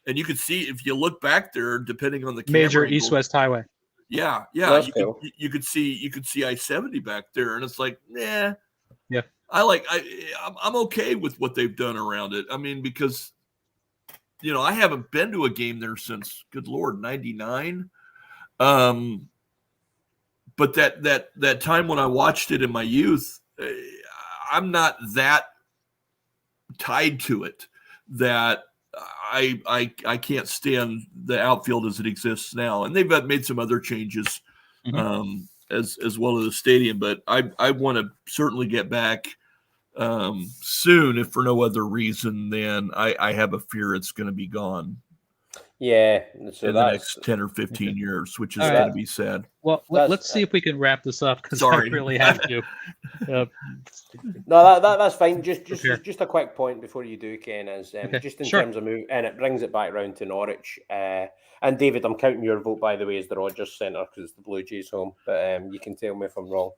[SPEAKER 4] And you could see, if you look back there, depending on the
[SPEAKER 1] major
[SPEAKER 4] angle,
[SPEAKER 1] east-west highway.
[SPEAKER 4] Yeah.
[SPEAKER 2] Cool.
[SPEAKER 4] You could see I-70 back there, and it's like, nah.
[SPEAKER 1] Yeah.
[SPEAKER 4] I'm okay with what they've done around it. I mean, because I haven't been to a game there since, good Lord, 99. But that time when I watched it in my youth, I'm not that tied to it that I can't stand the outfield as it exists now. And they've made some other changes as well as the stadium, but I want to certainly get back soon, if for no other reason than I have a fear it's going to be gone.
[SPEAKER 2] Yeah, so
[SPEAKER 4] in the next 10 or 15 years, which is going to be sad.
[SPEAKER 1] Well, let's see if we can wrap this up, because I really have to.
[SPEAKER 2] No, that's fine. Just a quick point before you do, Ken, is just in terms of move, and it brings it back round to Norwich. And David, I'm counting your vote, by the way, as the Rogers Centre, because it's the Blue Jays home. But you can tell me if I'm wrong,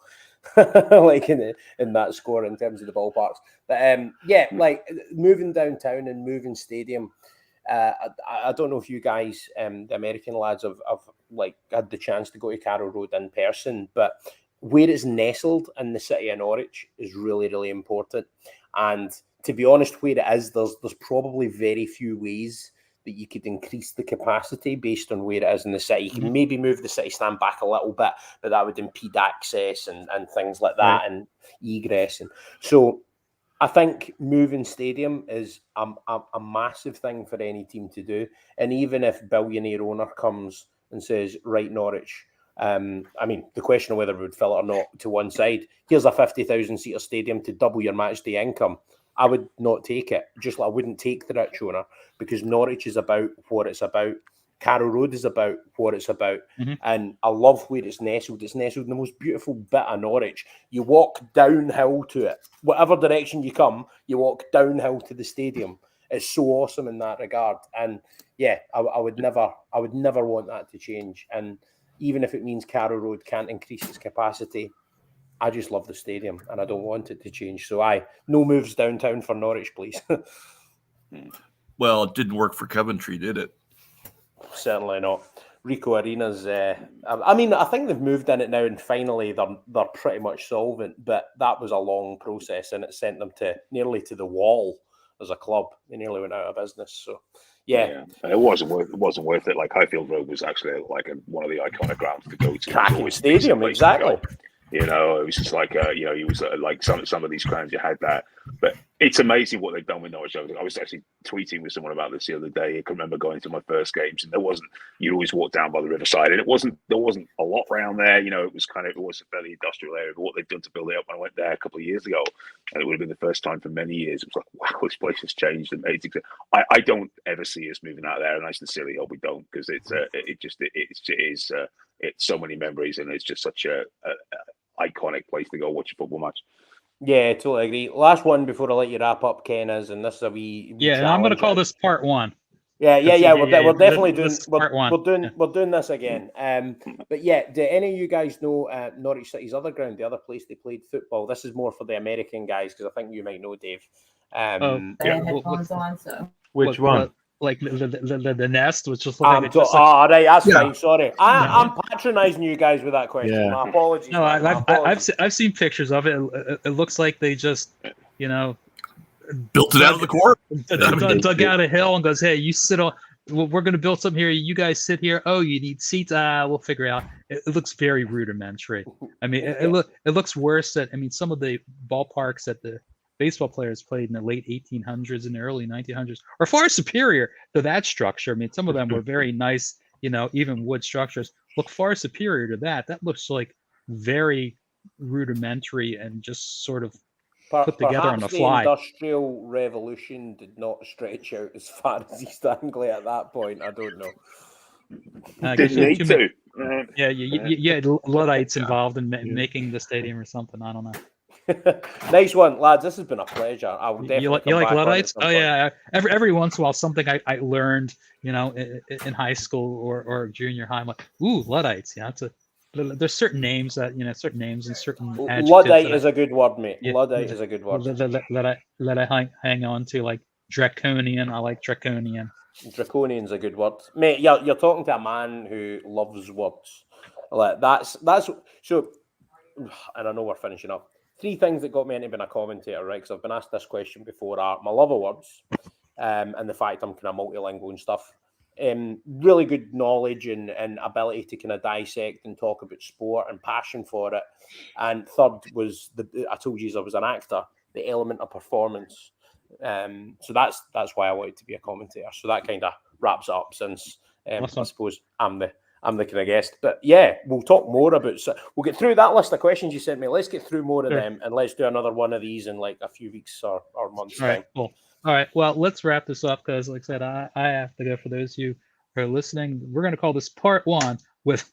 [SPEAKER 2] like in that score in terms of the ballparks. But like moving downtown and moving stadium. I don't know if you guys, the American lads, have like had the chance to go to Carrow Road in person, but where it's nestled in the city of Norwich is really, really important. And to be honest, where it is, there's probably very few ways that you could increase the capacity based on where it is in the city. You can maybe move the city stand back a little bit, but that would impede access and things like that, and egress. And so I think moving stadium is a massive thing for any team to do. And even if billionaire owner comes and says, right, Norwich, I mean, the question of whether we would fill it or not to one side, here's a 50,000-seater stadium to double your match day income. I would not take it. Just like I wouldn't take the rich owner, because Norwich is about what it's about. Carrow Road is about what it's about. And I love where it's nestled. It's nestled in the most beautiful bit of Norwich. You walk downhill to it. Whatever direction you come, you walk downhill to the stadium. It's so awesome in that regard. And yeah, I would never want that to change. And even if it means Carrow Road can't increase its capacity, I just love the stadium and I don't want it to change. So no moves downtown for Norwich, please.
[SPEAKER 4] Well, it didn't work for Coventry, did it?
[SPEAKER 2] Certainly not. Rico Arena's. I mean, I think they've moved in it now, and finally they're pretty much solvent. But that was a long process, and it sent them nearly to the wall as a club. They nearly went out of business. So, yeah.
[SPEAKER 3] And it wasn't worth it. Like Highfield Road was actually like one of the iconic grounds to go to.
[SPEAKER 2] Cracking stadium, exactly.
[SPEAKER 3] It was just like it was like some of these grounds you had that. But it's amazing what they've done with Norwich. I was actually tweeting with someone about this the other day. I can remember going to my first games, and you'd always walk down by the riverside, and there wasn't a lot around there. It was a fairly industrial area. But what they've done to build it up, when I went there a couple of years ago, and it would have been the first time for many years, it was like, wow, this place has changed and made things. I don't ever see us moving out there, and I sincerely hope we don't, because it's so many memories, and it's just such a iconic place to go watch a football match.
[SPEAKER 2] Yeah, totally agree. Last one before I let you wrap up, Ken, and this is a wee
[SPEAKER 1] and I'm going to call this part one.
[SPEAKER 2] We're definitely doing
[SPEAKER 1] part one.
[SPEAKER 2] We're doing this again. But yeah, do any of you guys know Norwich City's other ground, the other place they played football? This is more for the American guys, because I think you might know, Dave.
[SPEAKER 1] Which one? like the nest, which just looked like
[SPEAKER 2] right, that's
[SPEAKER 1] Yeah.
[SPEAKER 2] fine. Sorry, I'm patronising you guys with that question.
[SPEAKER 5] Yeah.
[SPEAKER 2] My apologies.
[SPEAKER 1] No,
[SPEAKER 2] man, my apologies.
[SPEAKER 1] I've seen pictures of it. It looks like they just,
[SPEAKER 4] Built it out of the court.
[SPEAKER 1] dug out a hill and goes, hey, you sit on. We're going to build something here. You guys sit here. Oh, you need seats. We'll figure it out. It looks very rudimentary. I mean, it looks worse than. I mean, some of the ballparks that the baseball players played in the late 1800s and the early 1900s are far superior to that structure. I mean, some of them were very nice, even wood structures look far superior to that. That looks like very rudimentary and just sort of put together on the fly.
[SPEAKER 2] The Industrial Revolution did not stretch out as far as East Anglia at that point. I don't know.
[SPEAKER 3] Didn't need to.
[SPEAKER 1] Yeah, you had Luddites involved in making the stadium or something. I don't know.
[SPEAKER 2] Nice one, lads. This has been a pleasure. I will definitely
[SPEAKER 1] you like Luddites?
[SPEAKER 2] Oh
[SPEAKER 1] yeah. Every once in a while, something I learned, in high school or junior high. I'm like, ooh, Luddites. Yeah, there's certain names that certain names and certain adjectives.
[SPEAKER 2] Luddite is a good word, mate.
[SPEAKER 1] Yeah,
[SPEAKER 2] Luddite is a good word.
[SPEAKER 1] That I hang on to, like draconian. I like draconian.
[SPEAKER 2] Draconian's a good word, mate. You're talking to a man who loves words. Like that's so. And I know we're finishing up. 3 things that got me into being a commentator, right? Because I've been asked this question before: are my love of words, and the fact I'm kind of multilingual and stuff. Really good knowledge and ability to kind of dissect and talk about sport and passion for it. And third was I told you I was an actor. The element of performance. So that's why I wanted to be a commentator. So that kind of wraps it up. Since
[SPEAKER 1] Awesome.
[SPEAKER 2] I suppose I'm the kind of guest. But yeah, we'll talk more about. So we'll get through that list of questions you sent me. Let's get through more of them, and let's do another one of these in like a few weeks or months.
[SPEAKER 1] All right, cool. All right, well, let's wrap this up because, like I said, I have to go. For those of you who are listening, we're going to call this part 1 with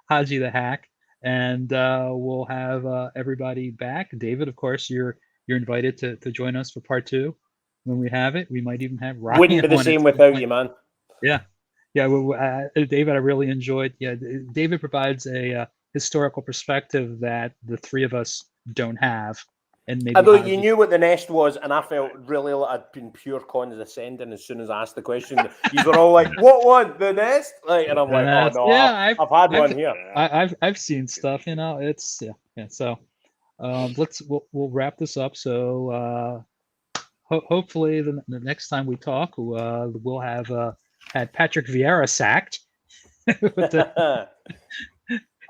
[SPEAKER 1] Hodgeythehack, and we'll have everybody back. David, of course, you're invited to join us for part 2 when we have it. We might even have Ryan.
[SPEAKER 2] Wouldn't be the same without you, man.
[SPEAKER 1] Yeah. David, I really enjoyed. Yeah, David provides a historical perspective that the 3 of us don't have. And maybe
[SPEAKER 2] although you knew what the nest was, and I felt really like I'd been pure condescending as soon as I asked the question. You were all like, "What one? The nest?" Like, and I'm like, "Oh no, yeah, I've had one here."
[SPEAKER 1] I've seen stuff. It's yeah. So we'll wrap this up. So hopefully the next time we talk, we'll have had Patrick Vieira sacked.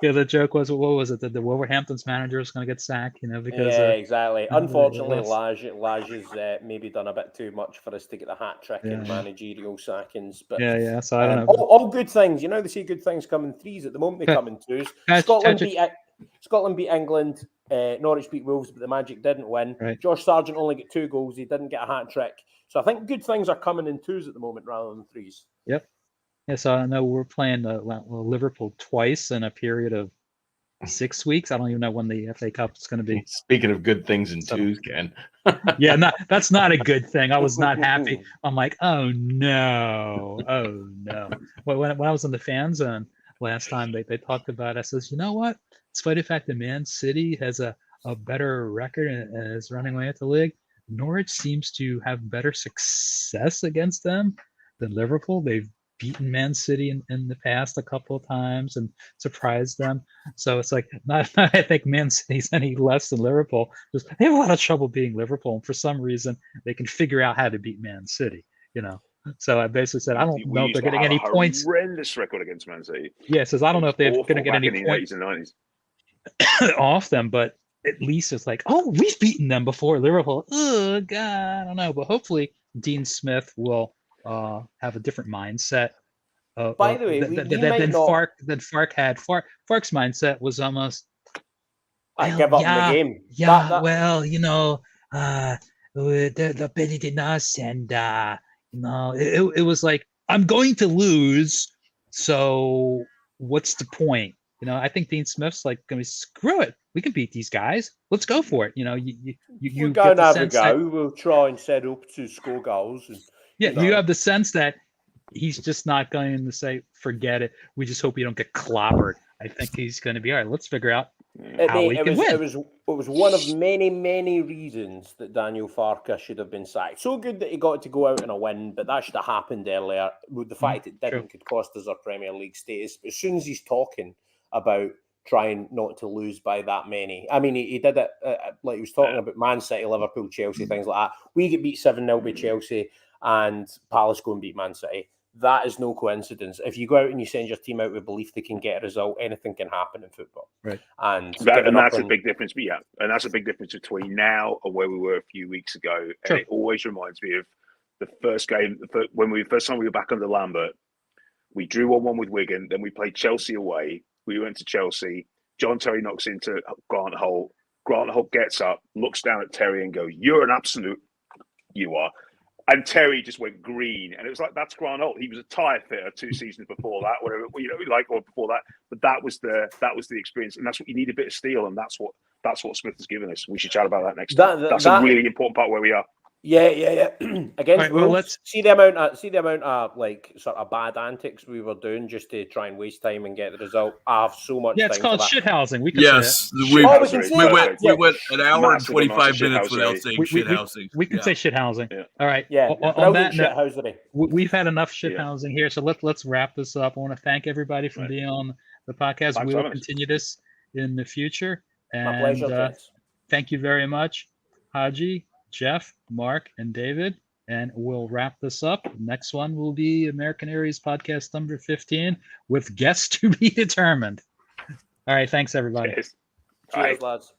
[SPEAKER 1] Yeah, the joke was, what was it? That the Wolverhampton's manager is going to get sacked, because
[SPEAKER 2] exactly. Unfortunately, Lage has maybe done a bit too much for us to get the hat trick in managerial sackings. But
[SPEAKER 1] so I don't know.
[SPEAKER 2] All good things, they see good things come in 3s at the moment. They come in 2s. Scotland beat England. Norwich beat Wolves, but the Magic didn't win.
[SPEAKER 1] Right.
[SPEAKER 2] Josh Sargent only got 2 goals. He didn't get a hat trick. So I think good things are coming in 2s at the moment rather than 3s.
[SPEAKER 1] Yep. Yeah, so I know we're playing Liverpool twice in a period of 6 weeks. I don't even know when the FA Cup is going to be.
[SPEAKER 5] Speaking of good things in 2s, Ken.
[SPEAKER 1] Yeah, that's not a good thing. I was not happy. I'm like, oh no. Well, when I was in the fan zone last time, they talked about it. I says, you know what? Despite the fact that Man City has a better record and is running away at the league, Norwich seems to have better success against them than Liverpool. They've beaten Man City in the past a couple of times and surprised them. So it's like, not I think Man City's any less than Liverpool. Just they have a lot of trouble beating Liverpool, and for some reason they can figure out how to beat Man City. So I basically said, I don't know if they're getting any points.
[SPEAKER 3] Horrendous record against Man City.
[SPEAKER 1] Yeah, says I don't know if they're going to get any points
[SPEAKER 3] in the 80s
[SPEAKER 1] and 90s off them, but at least it's like, oh, we've beaten them before, Liverpool. Oh God, I don't know, but hopefully Dean Smith will have a different mindset.
[SPEAKER 2] By the way,
[SPEAKER 1] than Fark had. Fark's mindset was almost,
[SPEAKER 2] I give up the game.
[SPEAKER 1] Yeah, the beating us, and it was like, I'm going to lose, so what's the point? I think Dean Smith's like going to screw it. We can beat these guys. Let's go for it. We're
[SPEAKER 2] going to have a go. We'll try and set up to score goals. And,
[SPEAKER 1] you have the sense that he's just not going to say, forget it. We just hope you don't get clobbered. I think he's going to be, all right, let's figure out how we can win.
[SPEAKER 2] It was one of many reasons that Daniel Farke should have been sacked. So good that he got to go out in a win, but that should have happened earlier. The fact it didn't could cost us our Premier League status. As soon as he's talking about trying not to lose by that many, I mean, he did it like he was talking about Man City, Liverpool, Chelsea, things like that. We get beat 7-0 by Chelsea, and Palace go and beat Man City. That is no coincidence. If you go out and you send your team out with belief they can get a result, anything can happen in football.
[SPEAKER 1] Right.
[SPEAKER 3] And that's a big difference. Yeah, and that's a big difference between now and where we were a few weeks ago.
[SPEAKER 1] Sure.
[SPEAKER 3] And it always reminds me of the first game when first time we were back under Lambert. We drew 1-1 with Wigan. Then we played Chelsea away. We went to Chelsea. John Terry knocks into Grant Holt. Grant Holt gets up, looks down at Terry and goes, "You're an absolute, you are." And Terry just went green, and it was like, that's Grant Holt. He was a tyre fitter 2 seasons before that, whatever, or before that. But that was the experience, and that's what you need, a bit of steel, and that's what Smith has given us. We should chat about that next time. That's a really important part where we are.
[SPEAKER 2] Yeah. Against Wolves,
[SPEAKER 1] let's
[SPEAKER 2] see the amount of like sort of bad antics we were doing just to try and waste time and get the result. I have so much.
[SPEAKER 1] Yeah, it's called shithousing. We can
[SPEAKER 4] yes,
[SPEAKER 1] say
[SPEAKER 4] we went an hour and 25 minutes without saying shithousing.
[SPEAKER 1] We can say shithousing.
[SPEAKER 3] Yeah.
[SPEAKER 1] All right.
[SPEAKER 2] Yeah.
[SPEAKER 1] On that note,
[SPEAKER 2] shithousery.
[SPEAKER 1] we've had enough shithousing here, so let's wrap this up. I want to thank everybody for being on the podcast. We will continue this in the future. And
[SPEAKER 2] my pleasure.
[SPEAKER 1] Thank you very much, Hodgie, Jeff, Mark, and David. And we'll wrap this up. Next one will be AmeriCanaries Podcast number 15 with guests to be determined. All right. Thanks, everybody.
[SPEAKER 3] Cheers,
[SPEAKER 2] lads.